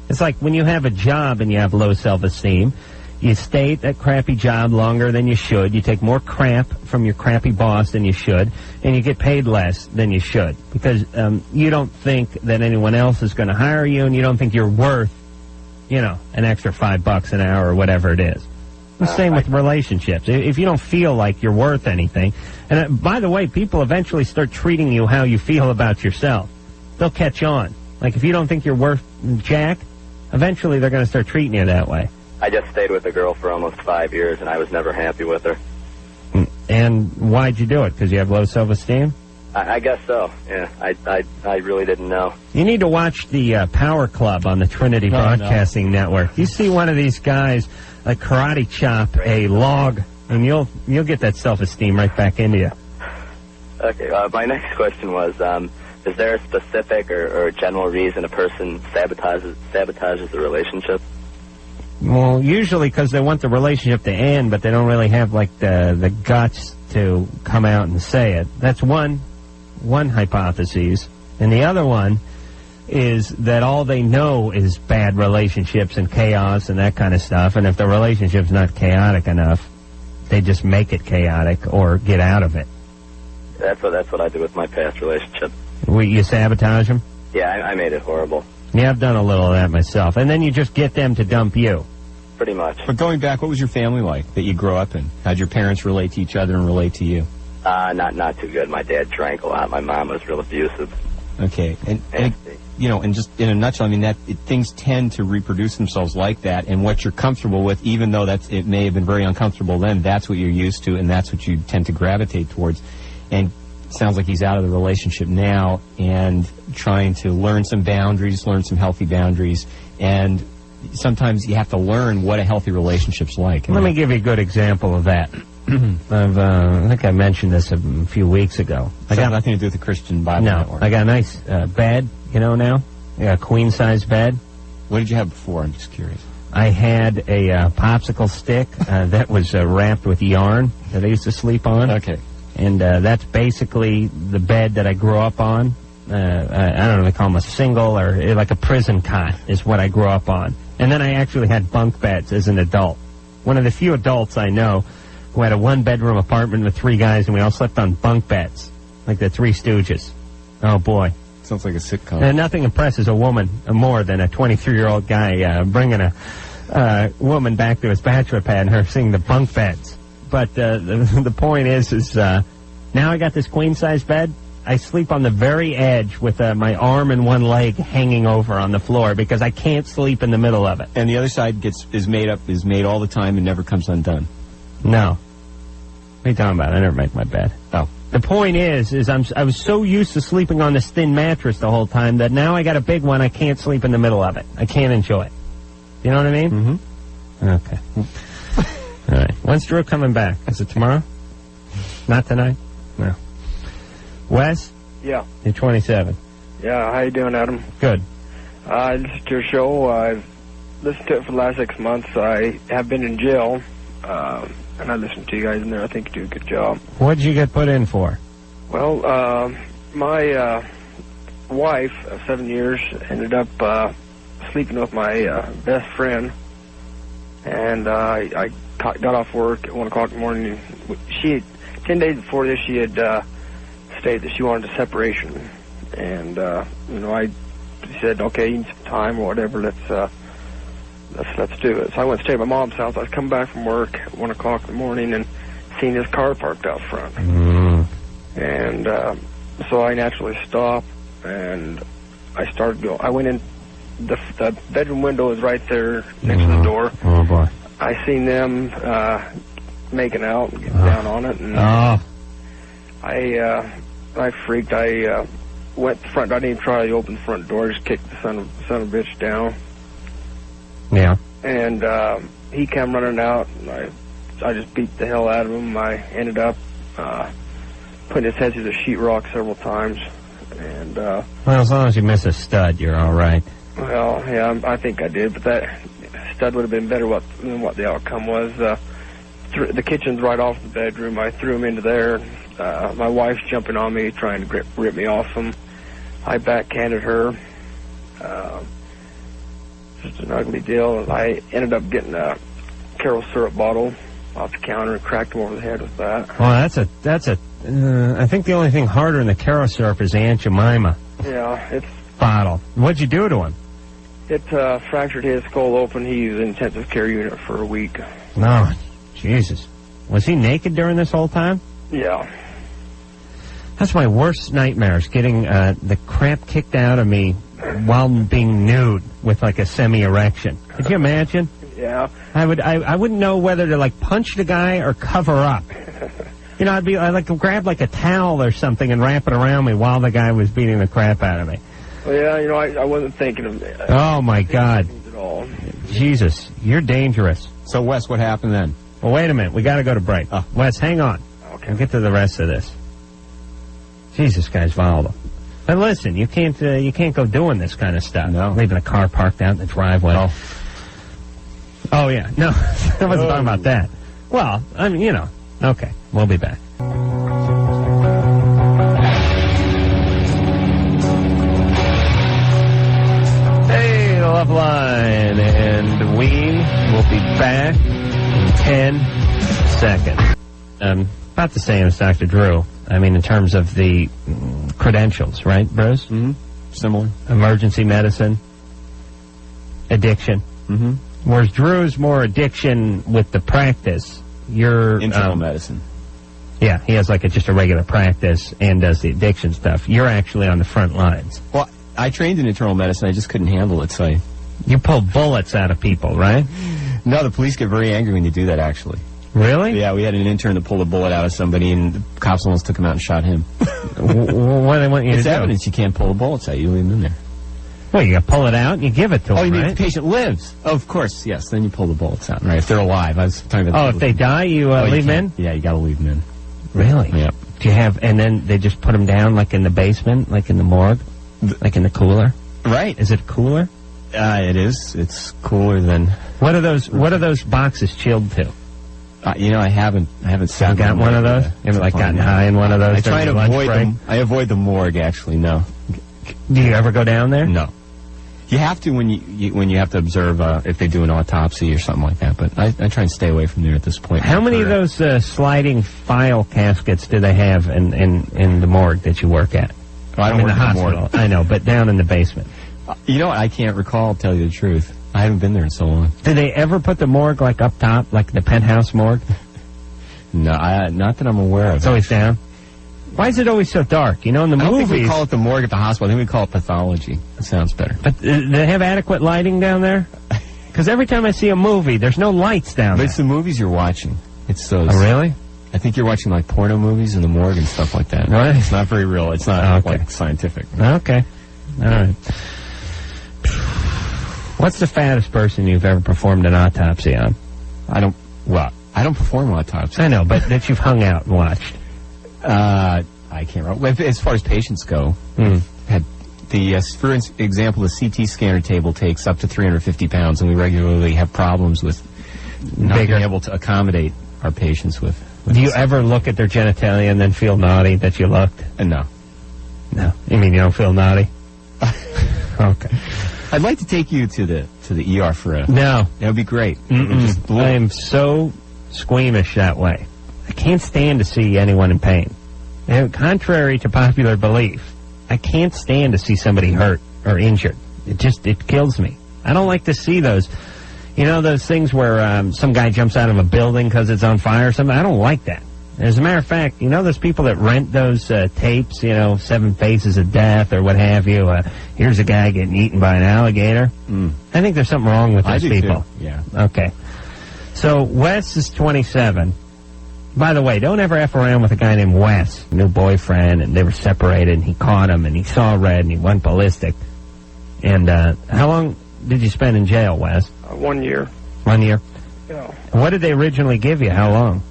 It's like when you have a job and you have low self-esteem, you stay at that crappy job longer than you should. You take more crap from your crappy boss than you should, and you get paid less than you should because you don't think that anyone else is going to hire you, and you don't think you're worth, an extra $5 an hour or whatever it is. The same with relationships. If you don't feel like you're worth anything, and by the way, people eventually start treating you how you feel about yourself. They'll catch on. Like if you don't think you're worth jack, eventually they're going to start treating you that way. I just stayed with a girl for almost 5 years, and I was never happy with her. And why'd you do it? Because you have low self-esteem? I guess so. Yeah, I really didn't know. You need to watch the Power Club on the Trinity Broadcasting Network. You see one of these guys like karate chop a log, and you'll get that self-esteem right back into you. Okay. My next question was, is there a specific or general reason a person sabotages the relationship? Well, usually because they want the relationship to end, but they don't really have like the guts to come out and say it. That's one hypothesis. And the other one is that all they know is bad relationships and chaos and that kind of stuff. And if the relationship's not chaotic enough, they just make it chaotic or get out of it. That's what I did with my past relationship. You sabotage them? Yeah, I made it horrible. Yeah, I've done a little of that myself. And then you just get them to dump you. Pretty much. But going back, what was your family like that you grew up in? How'd your parents relate to each other and relate to you? Not too good. My dad drank a lot. My mom was real abusive. Okay. And you know, and just in a nutshell, I mean, things tend to reproduce themselves like that, and what you're comfortable with, even though it may have been very uncomfortable then, that's what you're used to, and that's what you tend to gravitate towards. And it sounds like he's out of the relationship now and trying to learn some boundaries, learn some healthy boundaries, and sometimes you have to learn what a healthy relationship's like. Let me give you a good example of that. I think I mentioned this a few weeks ago. I got nothing to do with the Christian Bible Network. I got a nice bed, now. I got a queen-size bed. What did you have before? I'm just curious. I had a popsicle stick that was wrapped with yarn that I used to sleep on. Okay. And that's basically the bed that I grew up on. I don't know, they call them a single or like a prison cot is what I grew up on. And then I actually had bunk beds as an adult. One of the few adults I know who had a one-bedroom apartment with 3 guys, and we all slept on bunk beds, like the Three Stooges. Oh, boy. Sounds like a sitcom. And nothing impresses a woman more than a 23-year-old guy bringing a woman back to his bachelor pad and her seeing the bunk beds. But the point is now I got this queen-size bed. I sleep on the very edge with my arm and one leg hanging over on the floor because I can't sleep in the middle of it. And the other side is made all the time and never comes undone. No. What are you talking about? I never make my bed. Oh. The point is I was so used to sleeping on this thin mattress the whole time that now I got a big one. I can't sleep in the middle of it. I can't enjoy it. You know what I mean? Mm-hmm. Okay. All right. When's Drew coming back? Is it tomorrow? Not tonight? No. Wes? Yeah. You're 27. Yeah, how you doing, Adam? Good. I listened to your show. I've listened to it for the last 6 months. I have been in jail, and I listened to you guys in there. I think you do a good job. What'd you get put in for? Well, my wife of 7 years ended up sleeping with my best friend, and I got off work at 1 o'clock in the morning. 10 days before this, she had stated that she wanted a separation, and I said, okay, you need some time or whatever. Let's do it. So I went to stay at my mom's house. I was coming back from work at 1 o'clock in the morning and seen this car parked out front, and so I naturally stopped and I started going. I went in. The bedroom window is right there next to the door. Oh boy! I seen them making out and getting down on it, and I freaked. I went to the front. I didn't even try to open the front door. Just kicked the son of a bitch down. Yeah. And he came running out, and I just beat the hell out of him. I ended up putting his head through the sheetrock several times. And well, as long as you miss a stud, you're all right. Well, yeah, I think I did, but that stud would have been better than what the outcome was. The kitchen's right off the bedroom. I threw him into there. My wife's jumping on me, trying to rip me off him. I backhanded her. Just an ugly deal. I ended up getting a Carolla syrup bottle off the counter and cracked him over the head with that. Well, I think the only thing harder than the Carolla syrup is the Aunt Jemima. Yeah, it's bottle. What'd you do to him? It fractured his skull open. He was in intensive care unit for a week. No, Jesus. Was he naked during this whole time? Yeah. That's my worst nightmare, is getting the crap kicked out of me while being nude with like a semi-erection. Could you imagine? Yeah. I wouldn't know whether to like punch the guy or cover up. You know, I'd like to grab like a towel or something and wrap it around me while the guy was beating the crap out of me. Well, yeah, you know, I wasn't thinking of that. Oh my God. At all. Jesus, you're dangerous. So, Wes, what happened then? Well, wait a minute. We got to go to break. Wes, hang on. Okay. We'll get to the rest of this. Jesus, guy's volatile. But listen, you can't go doing this kind of stuff. No. Leaving a car parked out in the driveway. Oh yeah. No, I wasn't talking about that. Well, I mean, you know. Okay, we'll be back. Hey, the Loveline, and we will be back in 10 seconds. About the same as Dr. Drew. I mean, in terms of the credentials, right, Bruce? Mm-hmm. Similar. Emergency medicine, addiction. Mm-hmm. Whereas Drew's more addiction with the practice. You're internal medicine. Yeah, he has like just a regular practice and does the addiction stuff. You're actually on the front lines. Well, I trained in internal medicine. I just couldn't handle it, so you pull bullets out of people, right? No, the police get very angry when you do that, actually. Really? Yeah, we had an intern that pulled a bullet out of somebody, and the cops almost took him out and shot him. What do they want you to do? It's evidence you can't pull the bullets out. You leave them in there. Well, you got to pull it out and you give it to them, you mean right? if the patient lives? Oh, of course, yes. Then you pull the bullets out, right? If they're alive. I was talking about. Oh, if they die, you leave them in? Yeah, you got to leave them in. Really? Yeah. Do you have, and then they just put them down like in the basement, like in the morgue, like in the cooler? Right. Is it cooler? It is. It's cooler than. What are those boxes chilled to? You know, I haven't sat. You got one of those? You ever gotten high in one of those? I try to avoid them. I avoid the morgue, actually. No. Do you ever go down there? No. You have to when you have to observe if they do an autopsy or something like that. But I try and stay away from there at this point. How many of those sliding file caskets do they have in the morgue that you work at? Oh, I don't work in the hospital. Morgue. I know, but down in the basement. You know what? I can't recall. Tell you the truth. I haven't been there in so long. Do they ever put the morgue like up top, like the penthouse morgue? No, not that I'm aware of. It's always down. Why is it always so dark? You know, in the movies... I don't think we call it the morgue at the hospital. I think we call it pathology. That sounds better. But do they have adequate lighting down there? Because every time I see a movie, there's no lights down there. But it's the movies you're watching. It's those... Oh, really? I think you're watching, like, porno movies in the morgue and stuff like that. Right. It's not very real. It's not, like, scientific. Okay. All right. What's the fattest person you've ever performed an autopsy on? I don't perform autopsies. I know, but that you've hung out and watched. I can't remember. As far as patients go, had for example, the CT scanner table takes up to 350 pounds, and we regularly have problems with not being able to accommodate our patients with Do you ever look at their genitalia and then feel naughty that you looked? No. No. You mean you don't feel naughty? Okay. I'd like to take you to the ER for a... No. That would be great. I am so squeamish that way. I can't stand to see anyone in pain. And contrary to popular belief, I can't stand to see somebody hurt or injured. It kills me. I don't like to see those, those things where some guy jumps out of a building because it's on fire or something. I don't like that. As a matter of fact, those people that rent those tapes, 7 Faces of Death or what have you, here's a guy getting eaten by an alligator. I think there's something wrong with those people. Too. Yeah. Okay. So Wes is 27. By the way, don't ever F around with a guy named Wes, new boyfriend, and they were separated, and he caught him, and he saw red, and he went ballistic. And how long did you spend in jail, Wes? 1 year. 1 year? Yeah. What did they originally give you? How long?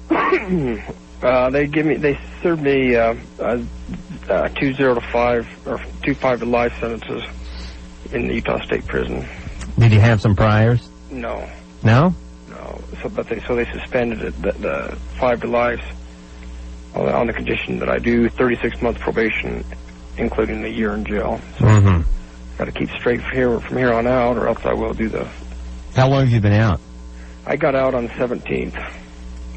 They served me 2 0 to 5 or 2 5 to life sentences in the Utah State Prison. Did you have some priors? No. No? No. So they suspended it, the 5 to life on the condition that I do 36-month probation, including a year in jail. So got to keep straight from here on out, or else I will do the. How long have you been out? I got out on the 17th.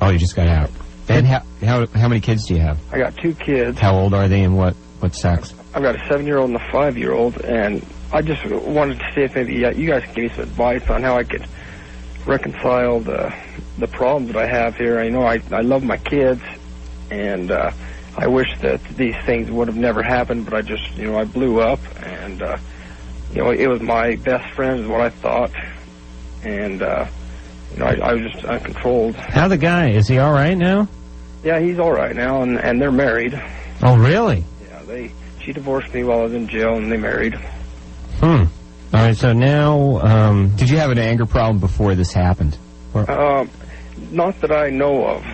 Oh, you just got out. And how many kids do you have? I got 2 kids. How old are they and what sex? I've got a 7-year-old and a 5-year-old, and I just wanted to see if maybe you guys can give me some advice on how I could reconcile the problems that I have here. I know I love my kids, and I wish that these things would have never happened, but I just, I blew up, and, it was my best friend is what I thought, and, I was just uncontrolled. How the guy? Is he all right now? Yeah, he's all right now, and they're married. Oh, really? Yeah, she divorced me while I was in jail, and they married. All right, so now, did you have an anger problem before this happened? Not that I know of.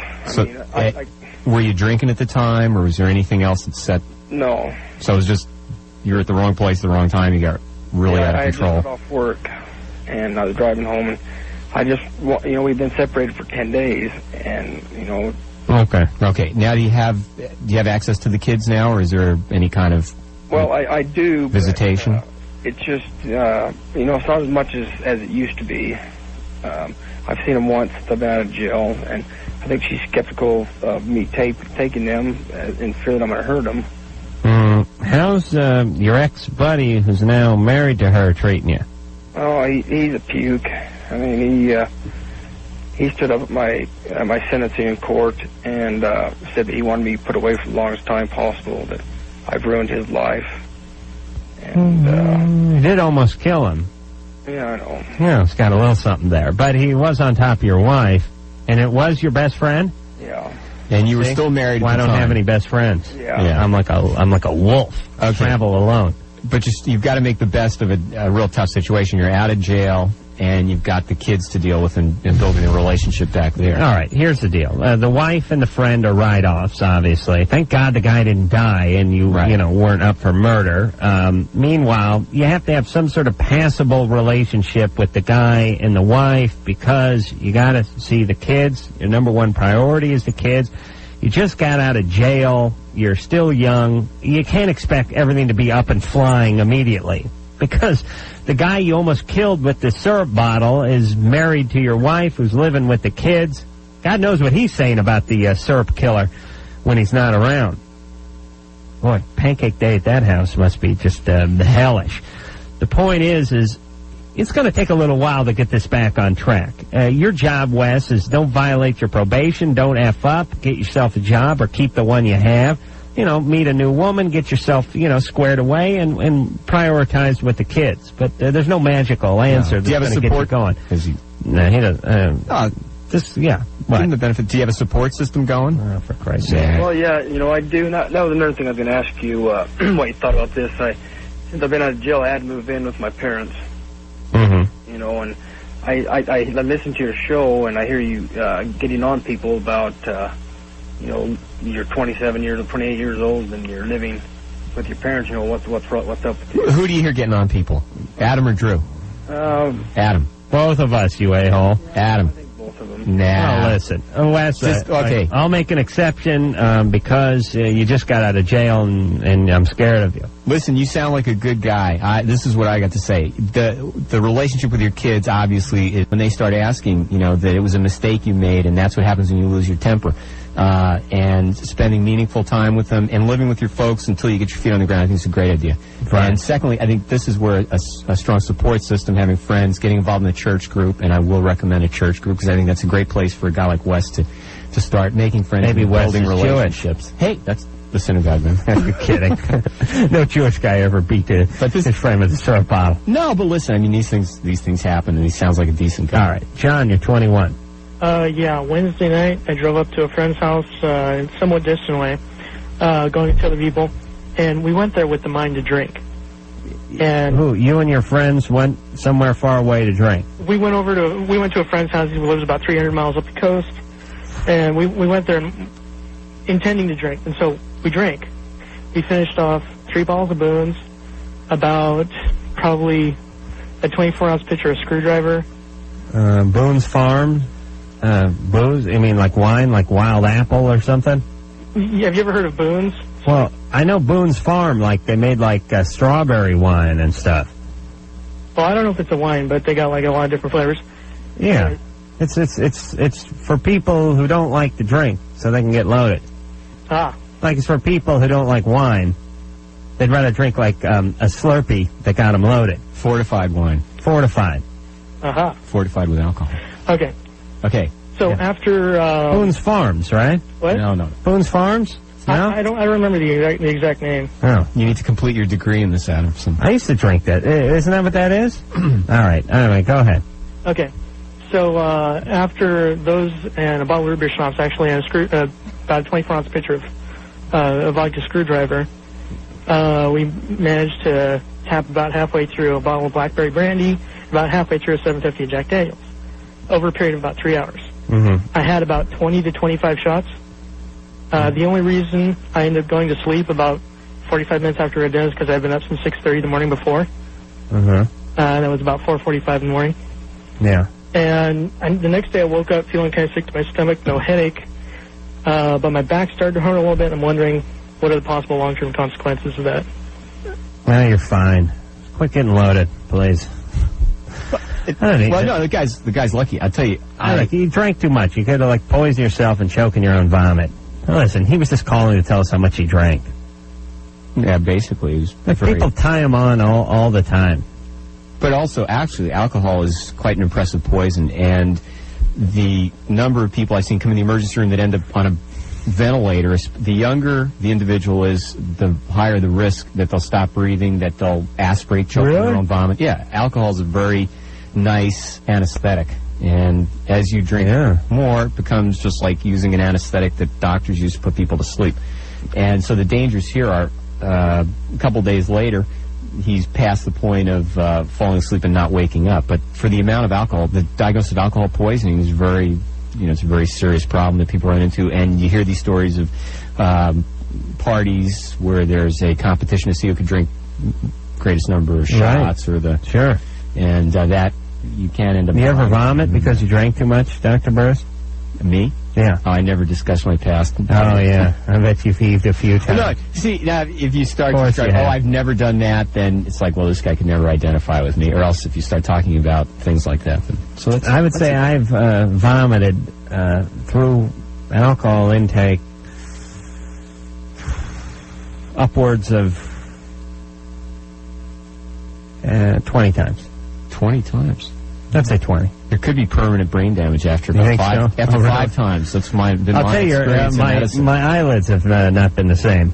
Were you drinking at the time, or was there anything else that set? No. So it was just, you were at the wrong place at the wrong time, you got really out of control. I just got off work, and I was driving home, and I just, we've been separated for 10 days, and, Okay. Now, do you have access to the kids now, or is there any kind of... Well, I do. Visitation? But, it's just, it's not as much as it used to be. I've seen them once since I've been out of jail, and I think she's skeptical of me taking them in fear that I'm going to hurt them. How's your ex-buddy, who's now married to her, treating you? Oh, he's a puke. I mean, he stood up at my sentencing in court and said that he wanted me put away for the longest time possible, that I've ruined his life. And you did almost kill him. Yeah, I know. Yeah, it's got a little something there. But he was on top of your wife, and it was your best friend? Yeah. And you were still married at the time. I don't have any best friends. Yeah. I'm like a wolf. I travel alone. But you've got to make the best of a real tough situation. You're out of jail, and you've got the kids to deal with and building a relationship back there. All right, here's the deal. The wife and the friend are write-offs, obviously. Thank God the guy didn't die and you weren't up for murder. Meanwhile, you have to have some sort of passable relationship with the guy and the wife because you got to see the kids. Your number one priority is the kids. You just got out of jail. You're still young. You can't expect everything to be up and flying immediately because the guy you almost killed with the syrup bottle is married to your wife who's living with the kids. God knows what he's saying about the syrup killer when he's not around. Boy, pancake day at that house must be just hellish. The point is it's going to take a little while to get this back on track. Your job, Wes, is don't violate your probation, don't F up, get yourself a job or keep the one you have. Meet a new woman, get yourself, squared away and prioritize with the kids. But there's no magical answer that's going to get you going. No, he doesn't. What? The benefit. Do you have a support system going? Oh, for Christ's sake. Well, yeah, I do. That was another thing I was going to ask you, what you thought about this. Since I've been out of jail, I had to move in with my parents. Mm-hmm. And I listen to your show, and I hear you getting on people about, you're 27 years or 28 years old, and you're living with your parents. What's up with you? Who do you hear getting on people? Adam or Drew? Adam. Both of us, you a-hole. Adam. I think both of them. Nah. Oh, listen. Wes, okay. I'll make an exception because you just got out of jail, and I'm scared of you. Listen, you sound like a good guy. This is what I got to say. The relationship with your kids, obviously, is when they start asking, that it was a mistake you made, and that's what happens when you lose your temper. And spending meaningful time with them and living with your folks until you get your feet on the ground, I think is a great idea. Right. And secondly, I think this is where a strong support system, having friends, getting involved in a church group, and I will recommend a church group because I think that's a great place for a guy like Wes to start making friends and building relationships. Jewish. Hey, that's the synagogue, man. You're kidding. No Jewish guy ever beat his friend with a syrup bottle. No, but listen, I mean, these things happen, and he sounds like a decent guy. All right. John, you're 21. Wednesday night, I drove up to a friend's house, somewhat distant away, going to other people, and we went there with the mind to drink. And you and your friends went somewhere far away to drink? We went to a friend's house who lives about 300 miles up the coast, and we went there intending to drink, and so we drank. We finished off 3 bottles of Boone's, about probably a 24-ounce pitcher of Screwdriver. Boone's Farm? Booze? You mean like wine, like Wild Apple or something? Yeah, have you ever heard of Boone's? Well, I know Boone's Farm, like they made like strawberry wine and stuff. Well, I don't know if it's a wine, but they got like a lot of different flavors. Yeah. It's for people who don't like to drink, so they can get loaded. Ah. Like it's for people who don't like wine. They'd rather drink like a Slurpee that got them loaded. Fortified wine. Fortified. Uh-huh. Fortified with alcohol. Okay. Okay. So after... Boone's Farms, right? What? No. Boone's Farms? No? I don't remember the exact name. Oh. You need to complete your degree in this, Adam. I used to drink that. Isn't that what that is? All right. Anyway, go ahead. Okay. So after those and a bottle of root beer schnapps, actually, and about a 24-ounce pitcher of a vodka screwdriver, we managed to tap about halfway through a bottle of blackberry brandy, about halfway through a 750 of Jack Daniels, over a period of about 3 hours. I had about 20 to 25 shots. The only reason I ended up going to sleep about 45 minutes after I did is because I'd been up since 6:30 the morning before. And it was about 4:45 in the morning. Yeah. And the next day I woke up feeling kind of sick to my stomach, no headache, but my back started to hurt a little bit, and I'm wondering what are the possible long-term consequences of that. Well, you're fine. Quit getting loaded, please. No, the guy's lucky. I'll tell you. You drank too much. You could have poisoned yourself and choking your own vomit. Now, listen, he was just calling to tell us how much he drank. Yeah, basically. It was people tie him on all the time. But also, actually, alcohol is quite an impressive poison, and the number of people I've seen come in the emergency room that end up on a ventilator, the younger the individual is, the higher the risk that they'll stop breathing, that they'll aspirate, choke their own vomit. Yeah, alcohol is a very nice anesthetic, and as you drink more, it becomes just like using an anesthetic that doctors use to put people to sleep. And so the dangers here are, a couple days later, he's past the point of falling asleep and not waking up. But for the amount of alcohol, the diagnosis of alcohol poisoning is it's a very serious problem that people run into. And you hear these stories of parties where there's a competition to see who can drink greatest number of shots or the and that you can't end up. You ever vomit because you drank too much, Dr. Burris? Me? Yeah. Oh, I never discuss my past. Oh, yeah. I bet you've heaved a few times. No, see, now, if you start I've never done that, then it's like, well, this guy could never identify with me. Or else if you start talking about things like that. Then, I would say I've vomited through alcohol intake upwards of 20 times. 20 times? I'd say 20. There could be permanent brain damage after about five times. That's I'll tell you, my eyelids have not been the same.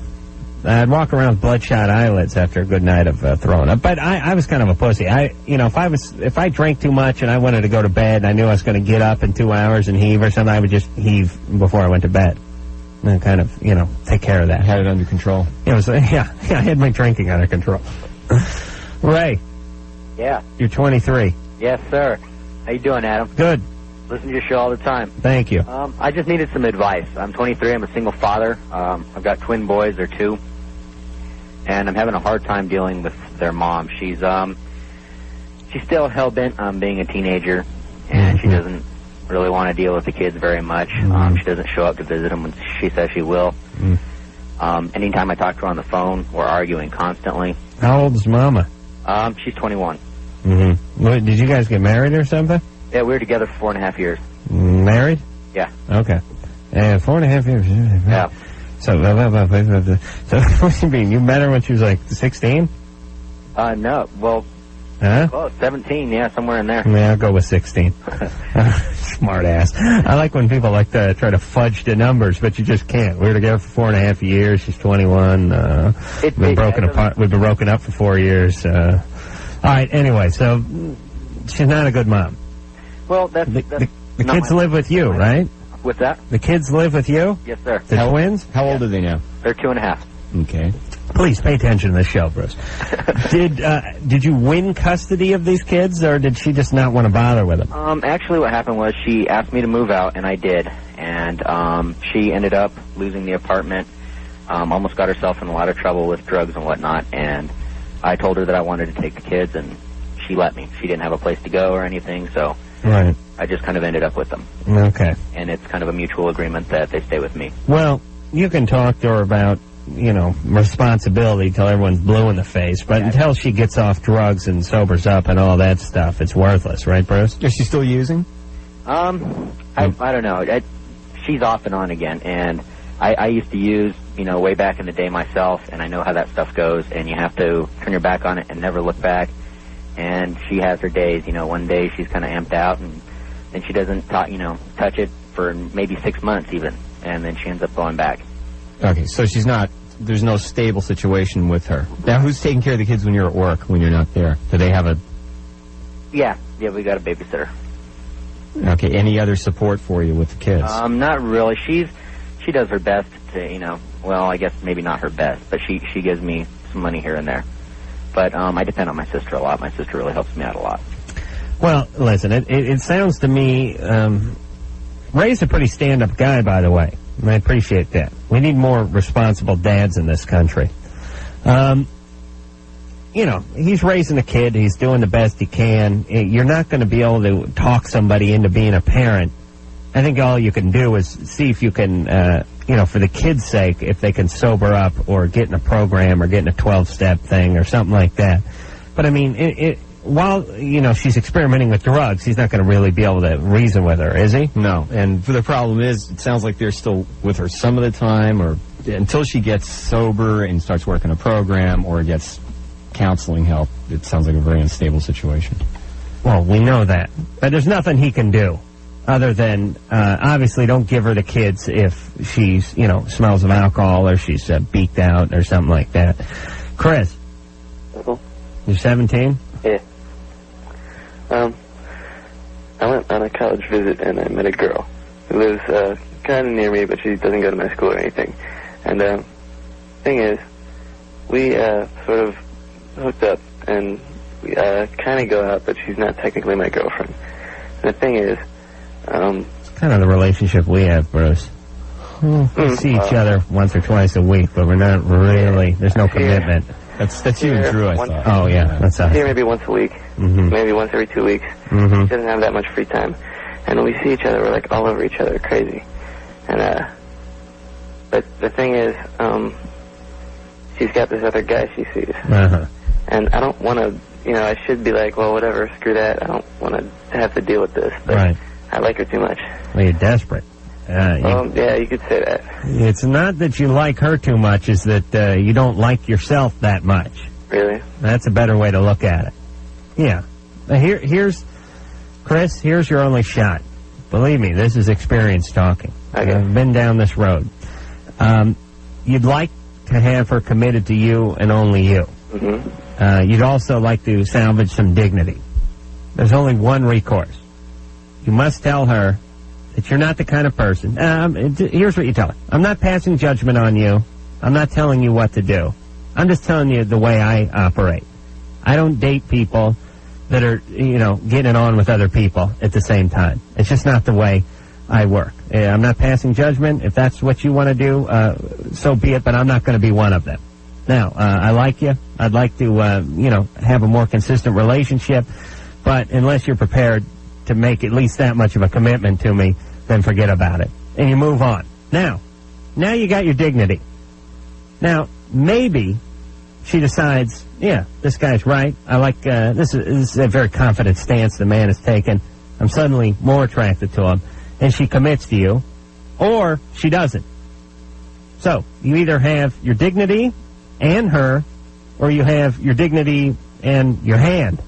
I'd walk around with bloodshot eyelids after a good night of throwing up. But I was kind of a pussy. If I drank too much and I wanted to go to bed and I knew I was going to get up in 2 hours and heave or something, I would just heave before I went to bed. And kind of, take care of that. Had it under control. It was, I had my drinking under control. Ray. Yeah. You're 23. Yes, sir. How you doing, Adam? Good. Listen to your show all the time. Thank you. I just needed some advice. I'm 23. I'm a single father. I've got twin boys. They're 2. And I'm having a hard time dealing with their mom. She's still hell-bent on being a teenager, and she doesn't really want to deal with the kids very much. She doesn't show up to visit them when she says she will. Anytime I talk to her on the phone, we're arguing constantly. How old is Mama? She's 21. Did you guys get married or something? Yeah, we were together for 4.5 years. Married? Yeah. Okay. 4.5 years. Yeah. So what do you mean? You met her when she was like 16? No. Well, huh? 17, yeah, somewhere in there. Yeah, I'll go with 16. Smart ass. I like when people like to try to fudge the numbers, but you just can't. We were together for 4.5 years. She's 21. We've been broken apart. We've been broken up for 4 years. All right, anyway, so she's not a good mom. Well, that's the kids live with you, right? What's that? The kids live with you? Yes, sir. The twins? How old are they now? They're 2.5. Okay. Please pay attention to this show, Bruce. Did you win custody of these kids, or did she just not want to bother with them? Actually, what happened was she asked me to move out, and I did. And she ended up losing the apartment, almost got herself in a lot of trouble with drugs and whatnot, and I told her that I wanted to take the kids, and she let me. She didn't have a place to go or anything, so right. I just kind of ended up with them. Okay. And it's kind of a mutual agreement that they stay with me. Well, you can talk to her about, responsibility till everyone's blue in the face, but until she gets off drugs and sobers up and all that stuff, it's worthless, right, Bruce? Is she still using? I don't know. She's off and on again, and I used to use, way back in the day myself, and I know how that stuff goes, and you have to turn your back on it and never look back. And she has her days. One day she's kind of amped out, and then she doesn't touch it for maybe 6 months even, and then she ends up going back. Okay, so there's no stable situation with her. Now, who's taking care of the kids when you're at work, when you're not there? Do they have a... Yeah, we got a babysitter. Okay, any other support for you with the kids? Not really. She does her best to, well, I guess maybe not her best, but she gives me some money here and there. But I depend on my sister a lot. My sister really helps me out a lot. Well, listen, it sounds to me, Ray's a pretty stand-up guy, by the way, and I appreciate that. We need more responsible dads in this country. He's raising a kid. He's doing the best he can. You're not going to be able to talk somebody into being a parent. I think all you can do is see if you can, for the kid's sake, if they can sober up or get in a program or get in a 12-step thing or something like that. But, I mean, while, she's experimenting with drugs, he's not going to really be able to reason with her, is he? No. And the problem is, it sounds like they're still with her some of the time, or until she gets sober and starts working a program or gets counseling help. It sounds like a very unstable situation. Well, we know that. But there's nothing he can do other than, obviously, don't give her the kids if she's, smells of alcohol or she's beaked out or something like that. Chris. Hello? You're 17? Yeah. I went on a college visit and I met a girl who lives kind of near me, but she doesn't go to my school or anything. And thing is, we sort of hooked up, and we kind of go out, but she's not technically my girlfriend. And the thing is, it's kind of the relationship we have, Bruce. We see each other once or twice a week, but we're not really, there's no commitment. That's you and Drew, I thought. Oh, yeah, that's us. Here maybe once a week, maybe once every 2 weeks. She doesn't have that much free time. And when we see each other, we're like all over each other, crazy. And, but the thing is, she's got this other guy she sees. And I don't want to, I should be like, well, whatever, screw that. I don't want to have to deal with this. But I like her too much. Well, you're desperate. Yeah, you could say that. It's not that you like her too much, it's that you don't like yourself that much. Really? That's a better way to look at it. Yeah. Here's, Chris, here's your only shot. Believe me, this is experience talking. Okay. I've been down this road. You'd like to have her committed to you and only you. You'd also like to salvage some dignity. There's only one recourse. You must tell her that you're not the kind of person. Here's what you tell her. I'm not passing judgment on you. I'm not telling you what to do. I'm just telling you the way I operate. I don't date people that are, getting it on with other people at the same time. It's just not the way I work. I'm not passing judgment. If that's what you want to do, so be it, but I'm not going to be one of them. Now, I like you. I'd like to, have a more consistent relationship, but unless you're prepared to make at least that much of a commitment to me, then forget about it. And you move on. Now you got your dignity. Now, maybe she decides, yeah, this guy's right. I like, this is a very confident stance the man has taken. I'm suddenly more attracted to him. And she commits to you, or she doesn't. So, you either have your dignity and her, or you have your dignity and your hand.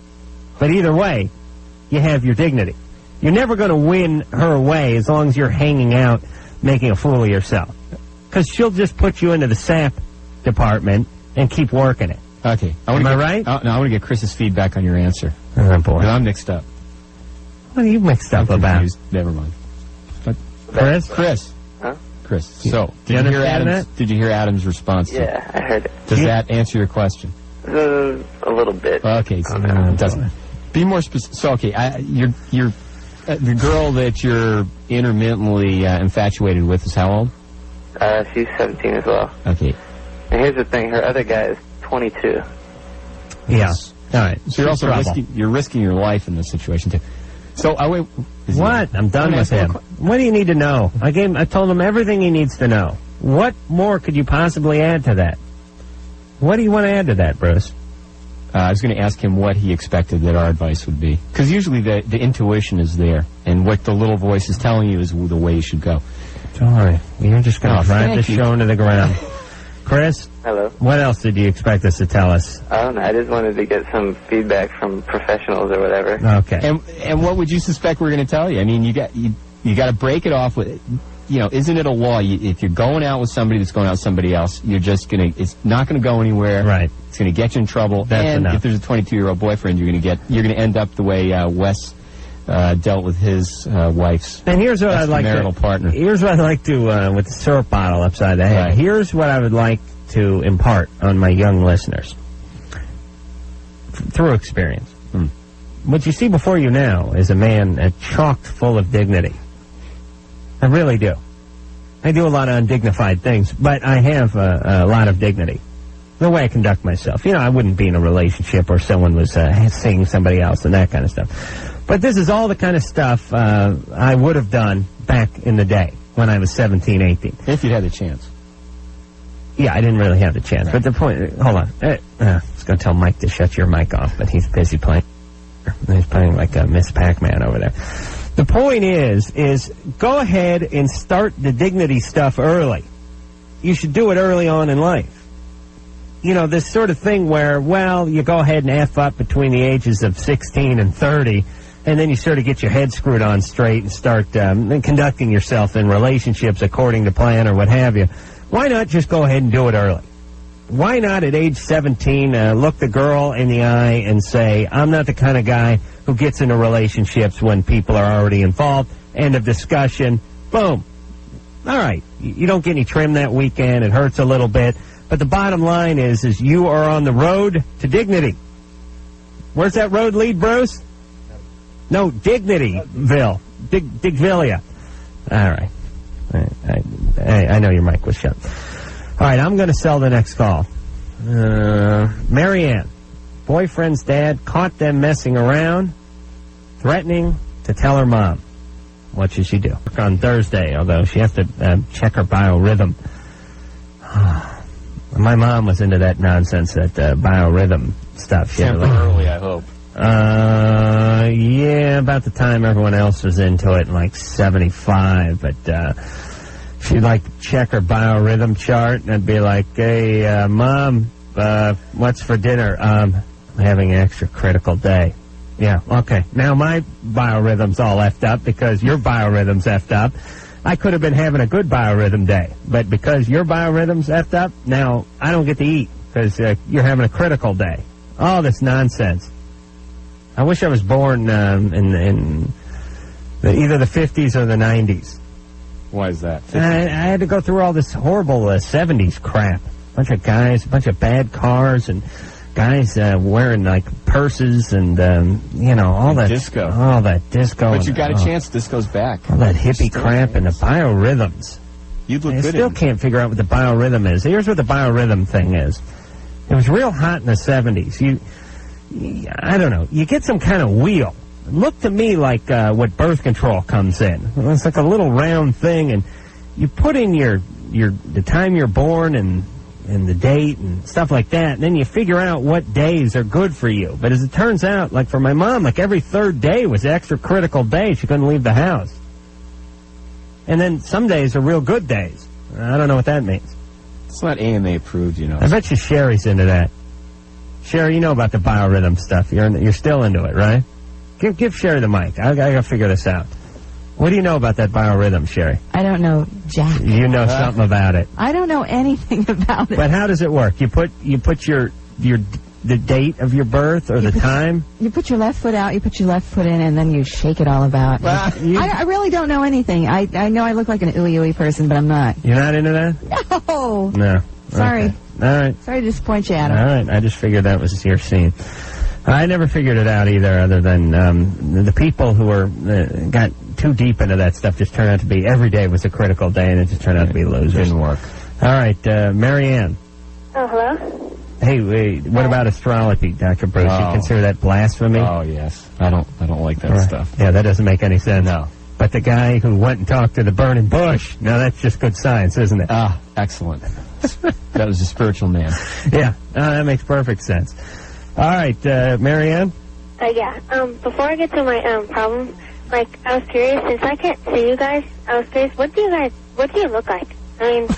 But either way, you have your dignity. You're never going to win her away as long as you're hanging out making a fool of yourself. Because she'll just put you into the SAP department and keep working it. Okay. Am I right? No, I want to get Chris's feedback on your answer. Oh, boy. I'm mixed up. What are you mixed up about? Confused. Never mind. Chris? Huh? Chris. So, did you hear Adam's response? Yeah, I heard it. Does that answer your question? A little bit. Okay, so it doesn't. Be more specific. So, okay, you're the girl that you're intermittently infatuated with is how old? She's 17 as well. Okay. And here's the thing: her other guy is 22. Yeah. All right. So you're also risking your life in this situation too. So what? I'm done with him. What do you need to know? I told him everything he needs to know. What more could you possibly add to that? What do you want to add to that, Bruce? I was going to ask him what he expected that our advice would be. Because usually the intuition is there, and what the little voice is telling you is the way you should go. Sorry. You're just going to drive this show into the ground. Chris? Hello. What else did you expect us to tell us? I don't know. I just wanted to get some feedback from professionals or whatever. Okay. And what would you suspect we're going to tell you? I mean, you got to break it off with, isn't it a law? If you're going out with somebody that's going out with somebody else, you're just going to, it's not going to go anywhere. Right. It's going to get you in trouble. That's and enough. If there's a 22-year-old boyfriend, you're going to end up the way Wes dealt with his wife's and here's what I'd like marital partner. Here's what I'd like to, with the syrup bottle upside the head. Right. Here's what I would like to impart on my young listeners through experience. What you see before you now is a man chocked full of dignity. I really do. I do a lot of undignified things, but I have a lot of dignity. The way I conduct myself. I wouldn't be in a relationship or someone was seeing somebody else and that kind of stuff. But this is all the kind of stuff I would have done back in the day when I was 17, 18. If you'd had the chance. Yeah, I didn't really have the chance. Right. But the point, hold on. I was going to tell Mike to shut your mic off, but he's busy playing. He's playing like Miss Pac-Man over there. The point is go ahead and start the dignity stuff early. You should do it early on in life. This sort of thing where, you go ahead and F up between the ages of 16 and 30, and then you sort of get your head screwed on straight and start conducting yourself in relationships according to plan or what have you. Why not just go ahead and do it early? Why not at age 17 look the girl in the eye and say, I'm not the kind of guy who gets into relationships when people are already involved. End of discussion. Boom. All right. You don't get any trim that weekend. It hurts a little bit. But the bottom line is you are on the road to dignity. Where's that road lead, Bruce? No, Dignityville. Digvillia. All right. I know your mic was shut. All right, I'm going to sell the next call. Marianne, boyfriend's dad caught them messing around, threatening to tell her mom. What should she do? On Thursday, although she has to check her biorhythm. My mom was into that nonsense, that biorhythm stuff. Temporarily, I hope. Yeah, about the time everyone else was into it, in like 75, but she'd like check her biorhythm chart, and I'd be like, hey, Mom, what's for dinner? I'm having an extra critical day. Yeah, okay. Now my biorhythm's all effed up because your biorhythm's effed up. I could have been having a good biorhythm day, but because your biorhythm's effed up, now I don't get to eat because you're having a critical day. All this nonsense. I wish I was born in either the 50s or the 90s. Why is that? I had to go through all this horrible 70s crap. Bunch of guys, a bunch of bad cars, and guys wearing like purses and all that disco. All that disco. But you got a chance. Disco's back. All that hippie crap and the biorhythms. You'd look good. I still can't figure out what the biorhythm is. Here's what the biorhythm thing is. It was real hot in the 70s. I don't know. You get some kind of wheel. It looked to me like what birth control comes in. It's like a little round thing, and you put in the time you're born and the date and stuff like that, and then you figure out what days are good for you. But as it turns out, like for my mom, like every third day was an extra critical day. She couldn't leave the house. And then some days are real good days. I don't know what that means. It's not AMA approved, I bet you Sherry's into that. Sherry, you know about the biorhythm stuff. You're still into it, right? Give Sherry the mic. I gotta figure this out. What do you know about that biorhythm, Sherry? I don't know jack. You know something about it. I don't know anything about it. But how does it work? You put the date of your birth or the time? You put your left foot out, you put your left foot in, and then you shake it all about. I really don't know anything. I know I look like an ooey person, but I'm not. You're not into that? No. No. Sorry. Okay. All right. Sorry to disappoint you, Adam. All right. I just figured that was your scene. I never figured it out either, other than the people who got too deep into that stuff just turned out to be, every day was a critical day, and it just turned out to be losers. Didn't work. All right, Marianne. Oh, hello? Hey, wait, what about astrology, Dr. Bruce? You consider that blasphemy? Oh, yes. I don't like that stuff. Yeah, that doesn't make any sense. No. But the guy who went and talked to the burning bush, now that's just good science, isn't it? Ah, excellent. That was a spiritual man. Yeah, that makes perfect sense. All right, Marianne? Yeah, before I get to my problem, I was curious, since I can't see you guys, I was curious, what do you look like? I mean...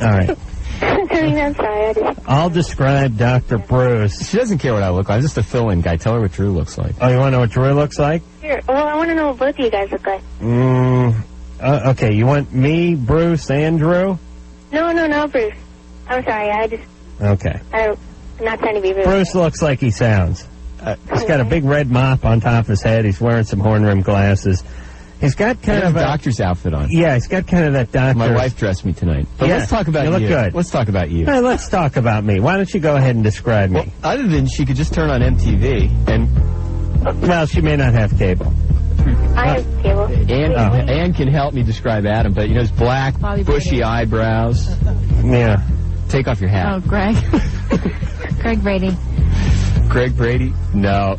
All right. I mean, I'm sorry. I'll describe Dr. Bruce. She doesn't care what I look like. I'm just a fill-in guy. Tell her what Drew looks like. Oh, you want to know what Drew looks like? Sure. Well, I want to know what both of you guys look like. Okay, you want me, Bruce, and Drew? No, Bruce. I'm sorry. Okay. I'm not trying to be rude. Bruce looks like he sounds. He's got a big red mop on top of his head. He's wearing some horn-rimmed glasses. He's got kind of a doctor's outfit on. Yeah, he's got kind of that doctor. My wife dressed me tonight. But yeah, let's talk about you. You. Look good. Let's talk about you. Hey, let's talk about me. Why don't you go ahead and describe me? Well, other than she could just turn on MTV and... Well, she may not have cable. I have cable. Ann can help me describe Adam, but, his black, bushy eyebrows. Yeah. Take off your hat. Oh, Greg. Greg Brady. Greg Brady? No.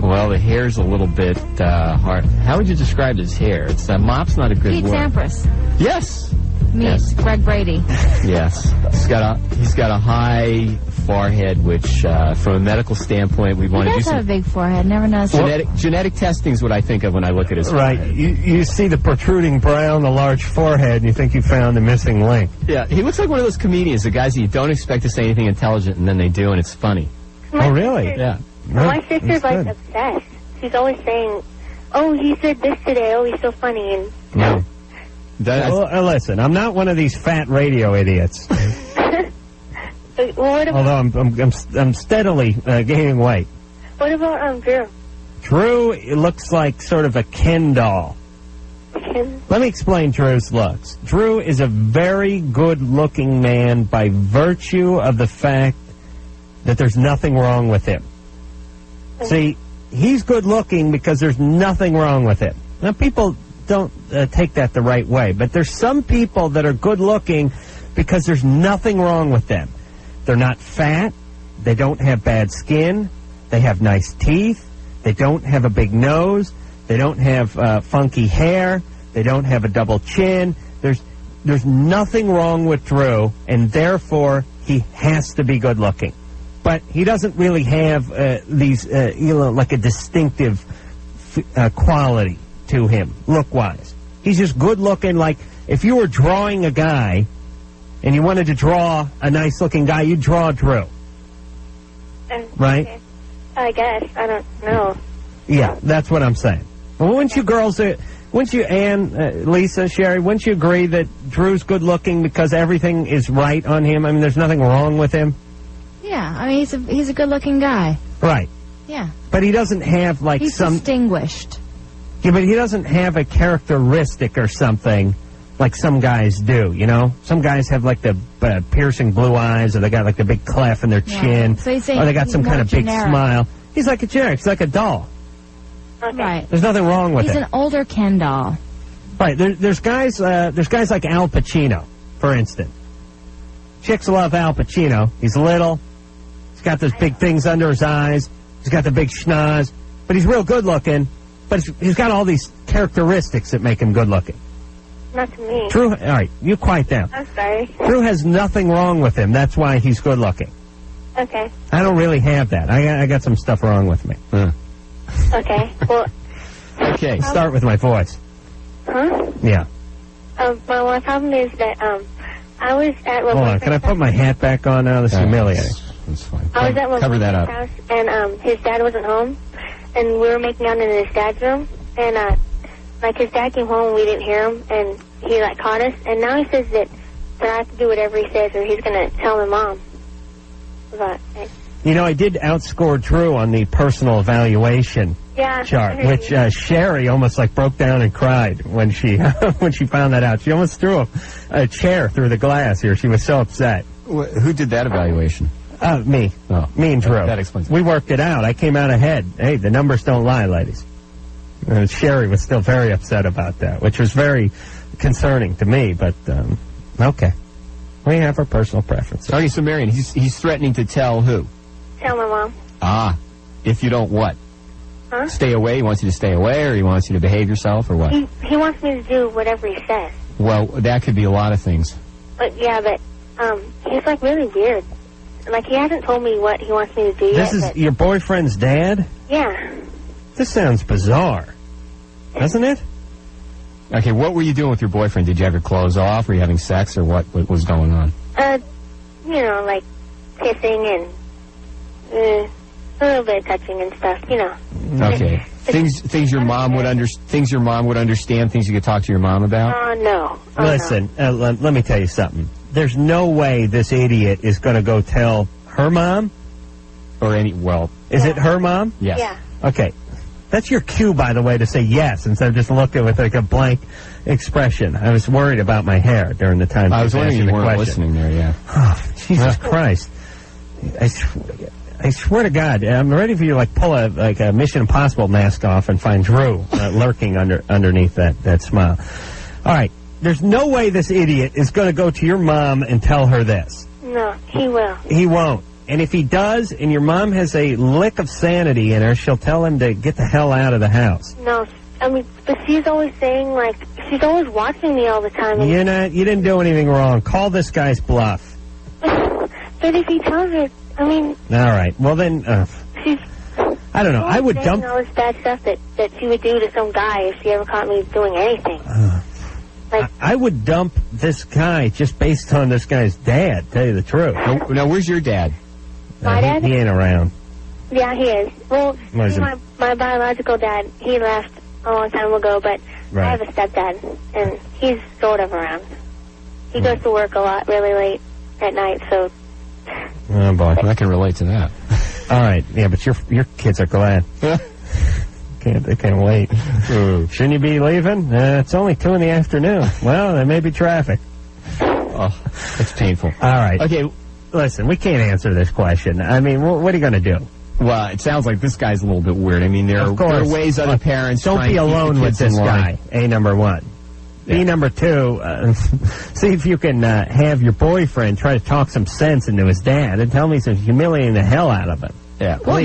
Well, the hair's a little bit hard. How would you describe his hair? It's mop's not a good Pete word. Sampras. Yes. Me, Yes. Greg Brady. Yes. He's got a high forehead, which, from a medical standpoint, we want to do He does some... have a big forehead. Never noticed. Genetic testing is what I think of when I look at his Right. forehead. You see the protruding brow and the large forehead, and you think you found the missing link. Yeah, he looks like one of those comedians, the guys that you don't expect to say anything intelligent, and then they do, and it's funny. Oh, really? Yeah. My sister's like obsessed. She's always saying, "Oh, he said this today. Oh, he's so funny." And No. Listen, I'm not one of these fat radio idiots. well, what about Although I'm steadily gaining weight. Drew? Drew looks like sort of a Ken doll. Let me explain Drew's looks. Drew is a very good-looking man by virtue of the fact that there's nothing wrong with him. See, he's good-looking because there's nothing wrong with him. Now, people don't take that the right way, but there's some people that are good-looking because there's nothing wrong with them. They're not fat. They don't have bad skin. They have nice teeth. They don't have a big nose. They don't have funky hair. They don't have a double chin. There's nothing wrong with Drew, and therefore he has to be good-looking. But he doesn't really have these, like a distinctive quality to him, look-wise. He's just good-looking. Like, if you were drawing a guy and you wanted to draw a nice-looking guy, you'd draw Drew. Right? Okay. I guess. I don't know. Yeah, that's what I'm saying. Well, wouldn't you, Ann, Lisa, Sherry, wouldn't you agree that Drew's good-looking because everything is right on him? I mean, there's nothing wrong with him. Yeah, I mean, he's a good-looking guy. Right. Yeah. But he doesn't have, like, He's distinguished. Yeah, but he doesn't have a characteristic or something like some guys do, Some guys have, like, the piercing blue eyes, or they got, like, the big clef in their chin. So he's saying or they got he's some kind of big generic. smile. He's like a generic. He's like a doll. Okay. Right. There's nothing wrong with He's it. an older Ken doll. Right. There's guys like Al Pacino, for instance. Chicks love Al Pacino. He's little. He's got those big things under his eyes. He's got the big schnoz. But he's real good looking. But he's got all these characteristics that make him good looking. Not to me. Drew, all right, you quiet down. I'm sorry. Drew has nothing wrong with him. That's why he's good looking. Okay. I don't really have that. I got some stuff wrong with me. Okay. Well. Okay, start with my voice. Huh? Yeah. My problem is that I was at Hold on, can I put my hat back on now? This is humiliating. That's fine. I was at my Cover that up. house, and his dad wasn't home, and we were making out in his dad's room, and his dad came home and we didn't hear him, and he caught us, and now he says that I have to do whatever he says, or he's gonna tell my mom about it. I did outscore Drew on the personal evaluation chart, which Sherry almost broke down and cried when she when she found that out. She almost threw a chair through the glass here. She was so upset. Who did that evaluation? Me. Oh, me and Drew. That explains it. We worked it out. I came out ahead. Hey, the numbers don't lie, ladies. Sherry was still very upset about that, which was very concerning to me, but okay. We have our personal preferences. Okay, so Marion, he's threatening to tell who? Tell my mom. Ah, if you don't what? Huh? Stay away? He wants you to stay away, or he wants you to behave yourself, or what? He wants me to do whatever he says. Well, that could be a lot of things. But yeah, but he's really weird. He hasn't told me what he wants me to do yet. This is your boyfriend's dad? Yeah. This sounds bizarre, doesn't it? Okay, what were you doing with your boyfriend? Did you have your clothes off? Were you having sex, or what was going on? You know, like kissing and a little bit of touching and stuff, you know. Okay. Things your mom would understand, things you could talk to your mom about? No. Listen, let me tell you something. There's no way this idiot is going to go tell her mom? Or is it her mom? Yes. Yeah. Okay. That's your cue, by the way, to say yes instead of just looking with like a blank expression. I was worried about my hair during the time. I was wondering if you weren't listening there, yeah. Oh, Jesus Christ. I swear to God, I'm ready for you to like pull a Mission Impossible mask off and find Drew lurking underneath that smile. All right. There's no way this idiot is going to go to your mom and tell her this. No, he will. He won't. And if he does, and your mom has a lick of sanity in her, she'll tell him to get the hell out of the house. No, I mean, but she's always saying, like, she's always watching me all the time. And you didn't do anything wrong. Call this guy's bluff. But if he tells her, I mean... All right. Well, then, she's... I don't know. I would dump... all this bad stuff that she would do to some guy if she ever caught me doing anything. I would dump this guy just based on this guy's dad, tell you the truth. Now where's your dad? My dad? He ain't around. Yeah, he is. Well, my biological dad, he left a long time ago, but I have a stepdad, and he's sort of around. He goes to work a lot, really late at night, so... Oh, boy, I can relate to that. All right, yeah, but your kids are glad. They can't wait. Shouldn't you be leaving? It's only 2 in the afternoon. Well, there may be traffic. Oh, it's painful. All right. Okay, listen, we can't answer this question. I mean, what are you going to do? Well, it sounds like this guy's a little bit weird. I mean, there are ways other parents don't be alone with this guy, A, number one. Yeah. B, number two, see if you can have your boyfriend try to talk some sense into his dad and tell me he's humiliating the hell out of him. Yeah, well,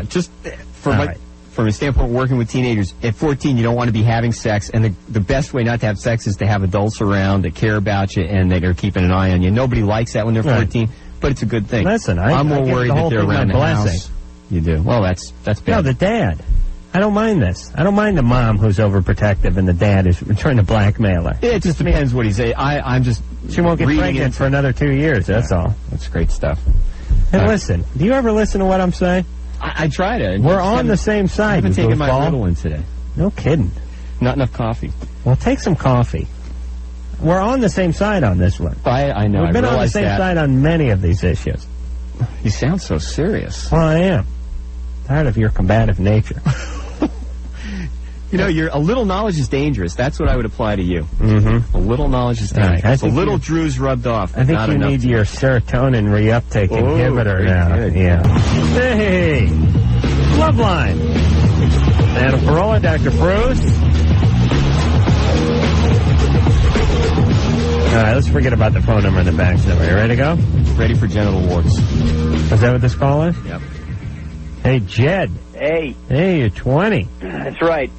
just from a standpoint of working with teenagers, at 14, you don't want to be having sex, and the best way not to have sex is to have adults around that care about you and that are keeping an eye on you. Nobody likes that when they're 14, but it's a good thing. Listen, I'm more worried that they're around the house. You do? Well, that's bad. No, the dad. I don't mind this. I don't mind the mom who's overprotective and the dad is trying to blackmail her. Yeah, it just depends what he's saying. I'm just... She won't get pregnant for another 2 years, that's all. That's great stuff. And listen, do you ever listen to what I'm saying? I try to. We're on the same side. I haven't taken my Ritalin today. No kidding. Not enough coffee. Well, take some coffee. We're on the same side on this one. I know. We've been on the same side on many of these issues. You sound so serious. Well, I am. Tired of your combative nature. A little knowledge is dangerous. That's what I would apply to you. Mm-hmm. A little knowledge is dangerous. Right. A little Drew's rubbed off. I think you need your serotonin reuptake inhibitor now. Good. Yeah. Hey, Loveline. Adam Carolla, Dr. Bruce. All right, let's forget about the phone number and the fax number. You ready to go? Ready for genital warts. Is that what this call is? Yep. Hey, Jed. Hey. Hey, you're 20. That's right.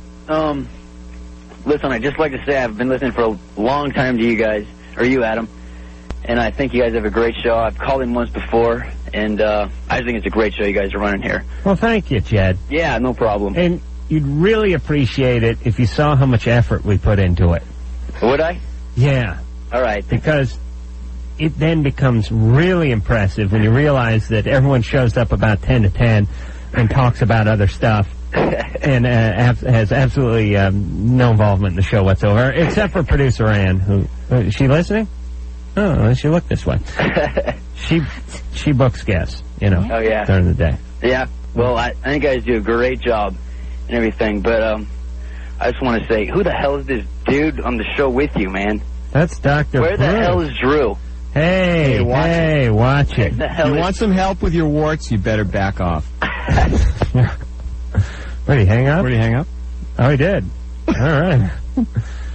Listen, I'd just like to say I've been listening for a long time to you guys, or you, Adam, and I think you guys have a great show. I've called in once before, and I just think it's a great show you guys are running here. Well, thank you, Jed. Yeah, no problem. And you'd really appreciate it if you saw how much effort we put into it. Would I? Yeah. All right. Because it then becomes really impressive when you realize that everyone shows up about 10 to 10 and talks about other stuff. And has absolutely no involvement in the show whatsoever, except for producer Ann, who is she listening? Oh, she looked this way. She books guests, Oh, yeah. during the day. Yeah. Well, I think you guys do a great job and everything, but I just want to say, who the hell is this dude on the show with you, man? That's Dr. Where the hell is Drew? Hey, watch it. You want some help with your warts? You better back off. Where did he hang up? Where did he hang up? Oh, he did. All right.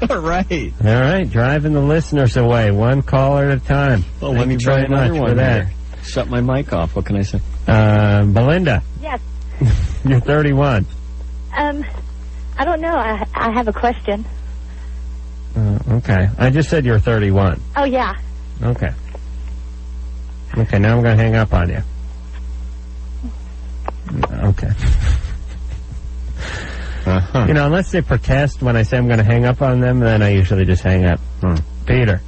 All right. All right, driving the listeners away, one caller at a time. Well, let me try another one there. Shut my mic off. What can I say? Belinda. Yes. You're 31. I don't know. I have a question. Okay. I just said you're 31. Oh, yeah. Okay. Okay, now I'm going to hang up on you. Okay. Unless they protest when I say I'm going to hang up on them, then I usually just hang up. Peter.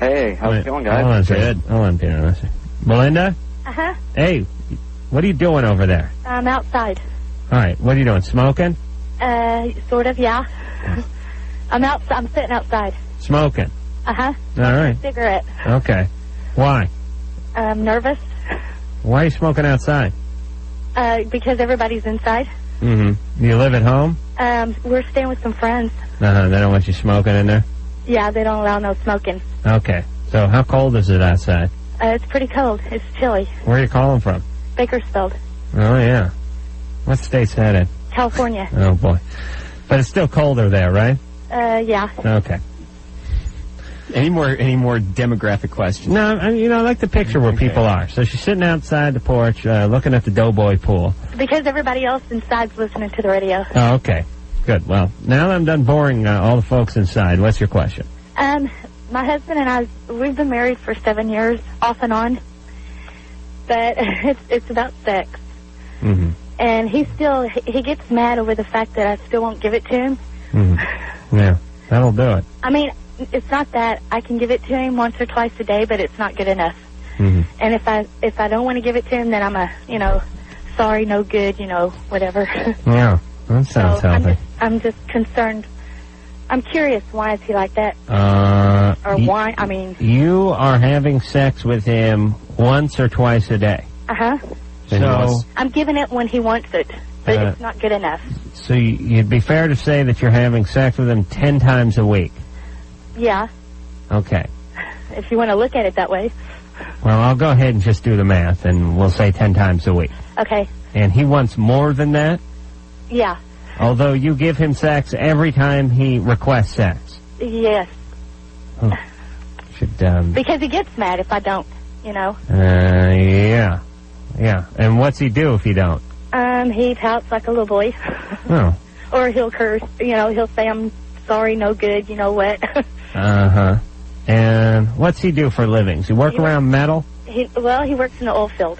Hey, how's it going, guys? Hold on, good. Hold on, Peter. Let's see. Melinda? Uh-huh. Hey, what are you doing over there? I'm outside. All right, what are you doing, smoking? Sort of, yeah. I'm sitting outside. Smoking? Uh-huh. All right. Cigarette. Okay. Why? I'm nervous. Why are you smoking outside? Because everybody's inside. Mm-hmm. You live at home? We're staying with some friends. Uh-huh, they don't want you smoking in there? Yeah, they don't allow no smoking. Okay. So how cold is it outside? It's pretty cold. It's chilly. Where are you calling from? Bakersfield, Oh, yeah. What state's that in? California. Oh, boy. But it's still colder there, right? Yeah. Okay. Any more demographic questions? No, I like the picture where people are. So she's sitting outside the porch, looking at the Doughboy pool. Because everybody else inside's listening to the radio. Oh, okay. Good. Well, now that I'm done boring all the folks inside, what's your question? My husband and I, we've been married for 7 years, off and on. But it's about sex. Mm-hmm. And he gets mad over the fact that I still won't give it to him. Mm-hmm. Yeah, that'll do it. I mean, it's not that I can give it to him once or twice a day, but it's not good enough. Mm-hmm. And if I don't want to give it to him, then I'm sorry, no good, whatever. Yeah, that sounds healthy. I'm just concerned. I'm curious, why is he like that? Why, I mean... You are having sex with him once or twice a day. Uh-huh. So... I'm giving it when he wants it, but it's not good enough. So you'd be fair to say that you're having sex with him 10 times a week? Yeah. Okay. If you want to look at it that way. Well, I'll go ahead and just do the math, and we'll say 10 times a week. Okay. And he wants more than that? Yeah. Although you give him sex every time he requests sex? Yes. Oh. Should, Because he gets mad if I don't, Yeah. Yeah. And what's he do if you don't? He pouts like a little boy. Oh. Or he'll curse, he'll say, I'm sorry, no good, what. Uh-huh. And what's he do for a living? Does he work around metal? He works in the oil field.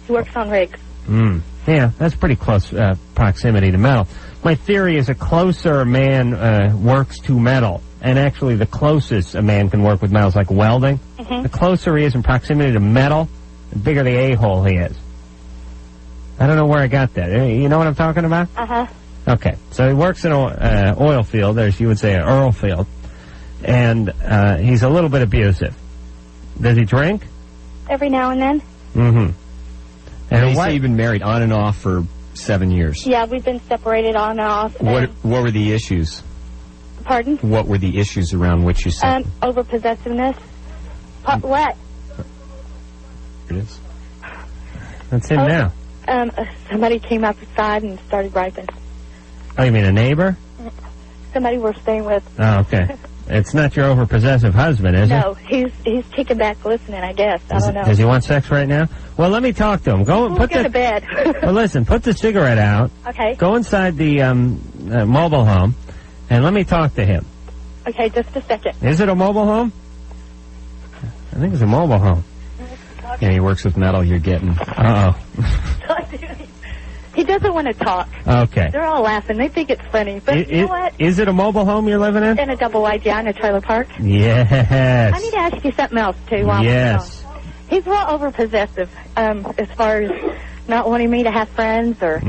He works on rigs. Yeah, that's pretty close proximity to metal. My theory is a closer a man works to metal, and actually the closest a man can work with metal is like welding. Mm-hmm. The closer he is in proximity to metal, the bigger the a-hole he is. I don't know where I got that. You know what I'm talking about? Uh-huh. Okay, so he works in an oil field, as you would say, an oil field, and he's a little bit abusive. Does he drink? Every now and then. Mm-hmm. And you say you've been married on and off for 7 years. Yeah, we've been separated on and off. What were the issues? Pardon? What were the issues around which you said? Over-possessiveness. What? It is. That's him now. Somebody came outside and started griping. Oh, you mean a neighbor? Somebody we're staying with. Oh, okay. It's not your over-possessive husband, is it? No, he's kicking back listening, I guess. I don't know. Does he want sex right now? Well, let me talk to him. Go to bed. Well, listen, put the cigarette out. Okay. Go inside the mobile home, and let me talk to him. Okay, just a second. Is it a mobile home? I think it's a mobile home. Yeah, he works with metal. You're getting... Uh-oh. He doesn't want to talk. Okay. They're all laughing. They think it's funny. But you know what? Is it a mobile home you're living in? In a double wide, yeah, in a trailer park. Yes. I need to ask you something else, too. While yes. He's real over-possessive as far as not wanting me to have friends or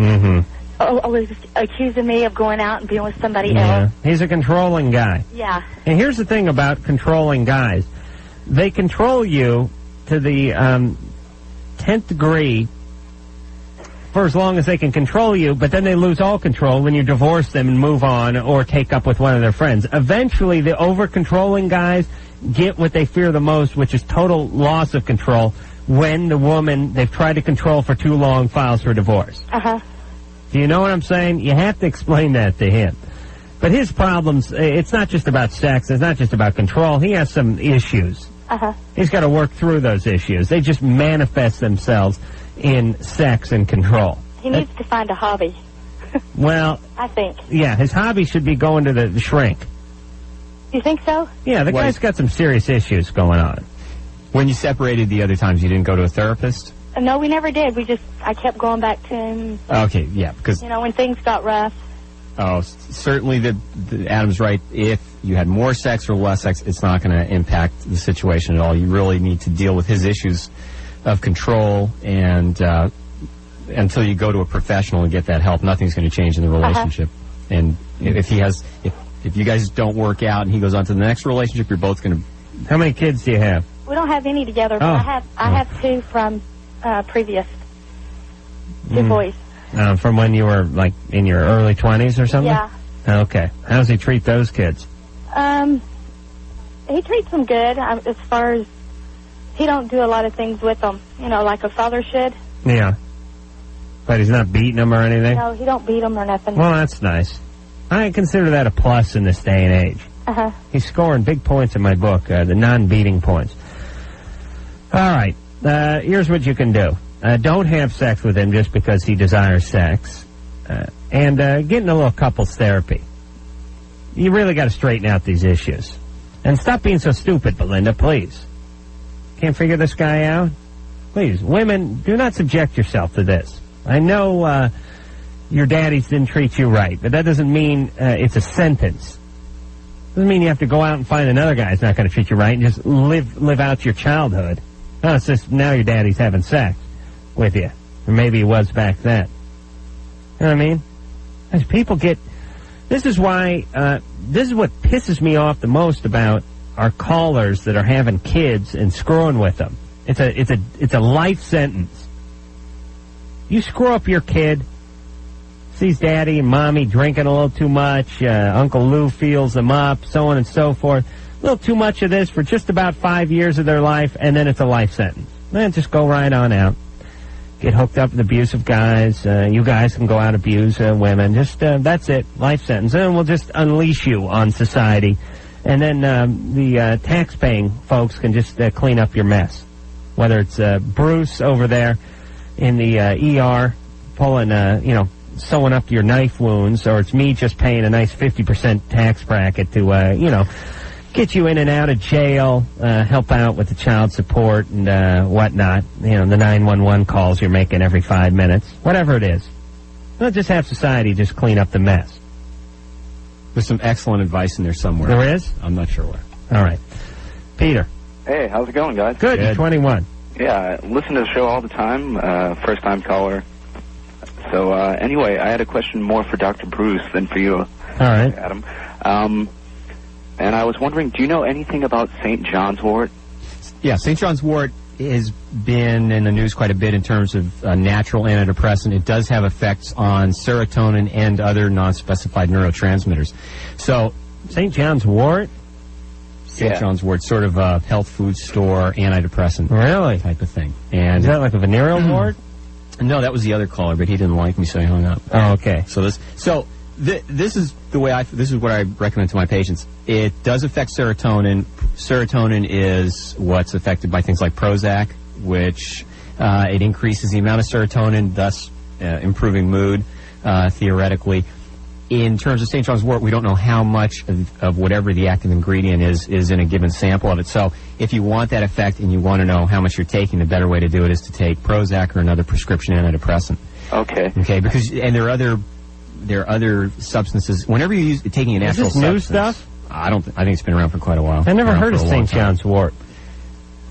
always accusing me of going out and being with somebody else. He's a controlling guy. Yeah. And here's the thing about controlling guys. They control you to the 10th degree for as long as they can control you, but then they lose all control when you divorce them and move on or take up with one of their friends. Eventually, the over-controlling guys get what they fear the most, which is total loss of control when the woman they've tried to control for too long files for divorce. Uh-huh. Do you know what I'm saying? You have to explain that to him. But his problems, it's not just about sex, it's not just about control. He has some issues. Uh-huh. He's got to work through those issues. They just manifest themselves in sex and control. He needs to find a hobby. Well, I think. Yeah, his hobby should be going to the shrink. You think so? Yeah, the guy's got some serious issues going on. When you separated the other times, you didn't go to a therapist? No, we never did. I kept going back to him. Okay, yeah, because... when things got rough. Oh, certainly Adam's right. If you had more sex or less sex, it's not going to impact the situation at all. You really need to deal with his issues of control, and until you go to a professional and get that help, nothing's going to change in the relationship. And if you guys don't work out and he goes on to the next relationship, you're both going to... How many kids do you have? We don't have any together, but I have two from previous, two boys. From when you were, like, in your early 20s or something? Yeah. Okay. How does he treat those kids? He treats them good, as far as he don't do a lot of things with them, like a father should. Yeah. But he's not beating them or anything? No, he don't beat them or nothing. Well, that's nice. I consider that a plus in this day and age. Uh-huh. He's scoring big points in my book, the non-beating points. All right. Here's what you can do. Don't have sex with him just because he desires sex. And get in a little couples therapy. You really got to straighten out these issues. And stop being so stupid, Belinda, please. Can't figure this guy out? Please, women, do not subject yourself to this. I know your daddies didn't treat you right, but that doesn't mean it's a sentence. Doesn't mean you have to go out and find another guy who's not going to treat you right and just live out your childhood. No, it's just now your daddy's having sex with you. Or maybe he was back then. You know what I mean? As people get... This is why... this is what pisses me off the most about our callers that are having kids and screwing with them. It's a life sentence. You screw up your kid, sees daddy and mommy drinking a little too much, Uncle Lou feels them up, so on and so forth. A little too much of this for just about 5 years of their life, and then it's a life sentence. Then just go right on out. Get hooked up with abusive guys. You guys can go out abuse women. Just that's it, life sentence. And we'll just unleash you on society. And then the tax-paying folks can just clean up your mess. Whether it's Bruce over there in the ER pulling, sewing up your knife wounds, or it's me just paying a nice 50% tax bracket to, get you in and out of jail, help out with the child support and whatnot. The 911 calls you're making every 5 minutes. Whatever it is. We'll just have society just clean up the mess. There's some excellent advice in there somewhere. There is? I'm not sure where. All right. Peter. Hey, how's it going, guys? Good. You're 21. Yeah, I listen to the show all the time. First-time caller. So, anyway, I had a question more for Dr. Bruce than for you. All right. Adam. And I was wondering, do you know anything about St. John's wort? Yeah, St. John's wort has been in the news quite a bit in terms of natural antidepressant. It does have effects on serotonin and other non-specified neurotransmitters. So, St. John's wort? St. John's wort, sort of a health food store antidepressant. Really? Type of thing. And is that like a venereal wart? No, that was the other caller, but he didn't like me, so he hung up. Oh, okay. So this is the way this is what I recommend to my patients. It does affect serotonin. Serotonin is what's affected by things like Prozac, which it increases the amount of serotonin, thus improving mood, theoretically. In terms of St. John's wort, we don't know how much of whatever the active ingredient is in a given sample of it. So if you want that effect and you want to know how much you're taking, the better way to do it is to take Prozac or another prescription antidepressant. Okay. Okay, because there are other substances. Whenever you're taking a natural substance... Is this new stuff? I think it's been around for quite a while. I never heard of St. John's wort.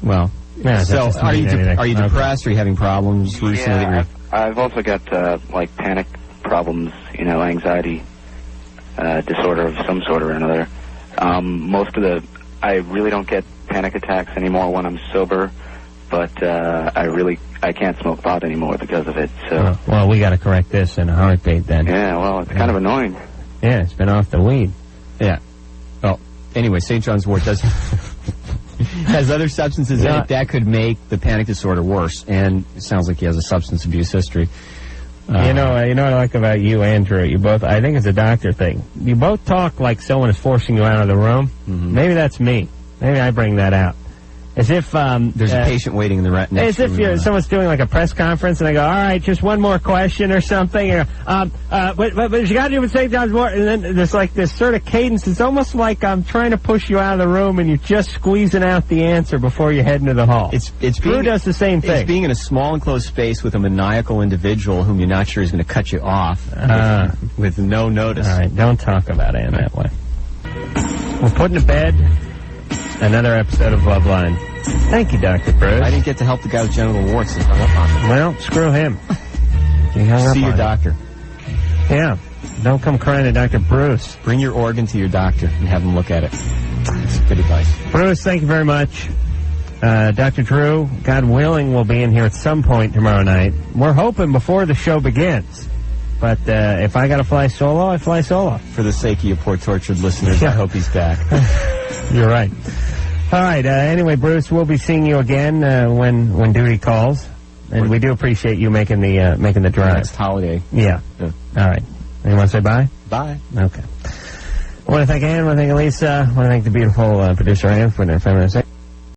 Well, yeah, so are you depressed? Are you having problems? Yeah, I've also got panic problems, anxiety disorder of some sort or another. I really don't get panic attacks anymore when I'm sober, but I can't smoke pot anymore because of it. So well, we got to correct this in a heartbeat then. Yeah, well, it's kind of annoying. Yeah, it's been off the weed. Yeah. Well, anyway, St. John's wort has other substances in it that could make the panic disorder worse, and it sounds like he has a substance abuse history. You know what I like about you, Andrew? You both, I think it's a doctor thing. You both talk like someone is forcing you out of the room. Mm-hmm. Maybe that's me. Maybe I bring that out. As if there's a patient waiting in the next as if room. Someone's doing like a press conference, and they go, "All right, just one more question or something." Or, but you got to do it St. John's Wort, and then there's like this sort of cadence. It's almost like I'm trying to push you out of the room, and you're just squeezing out the answer before you head into the hall. Drew does the same thing. It's being in a small enclosed space with a maniacal individual whom you're not sure is going to cut you off with no notice. All right, don't talk about Ann that way. We're putting to bed another episode of Loveline. Thank you, Dr. Bruce. I didn't get to help the guy with genital warts. He hung up on me. Well, screw him. He hung up See on your him. doctor. Yeah. Don't come crying to Dr. Bruce. Bring your organ to your doctor and have him look at it. That's good advice. Bruce, thank you very much. Dr. Drew, God willing, will be in here at some point tomorrow night. We're hoping before the show begins. But if I got to fly solo, I fly solo. For the sake of your poor tortured listeners, I hope he's back. You're right. All right. Anyway, Bruce, we'll be seeing you again when duty calls, and we do appreciate you making the drive. Next holiday. Yeah. All right. You want to say bye? Bye. Okay. I want to thank Ann. I want to thank Elisa. I want to thank the beautiful producer Ann for their feminine.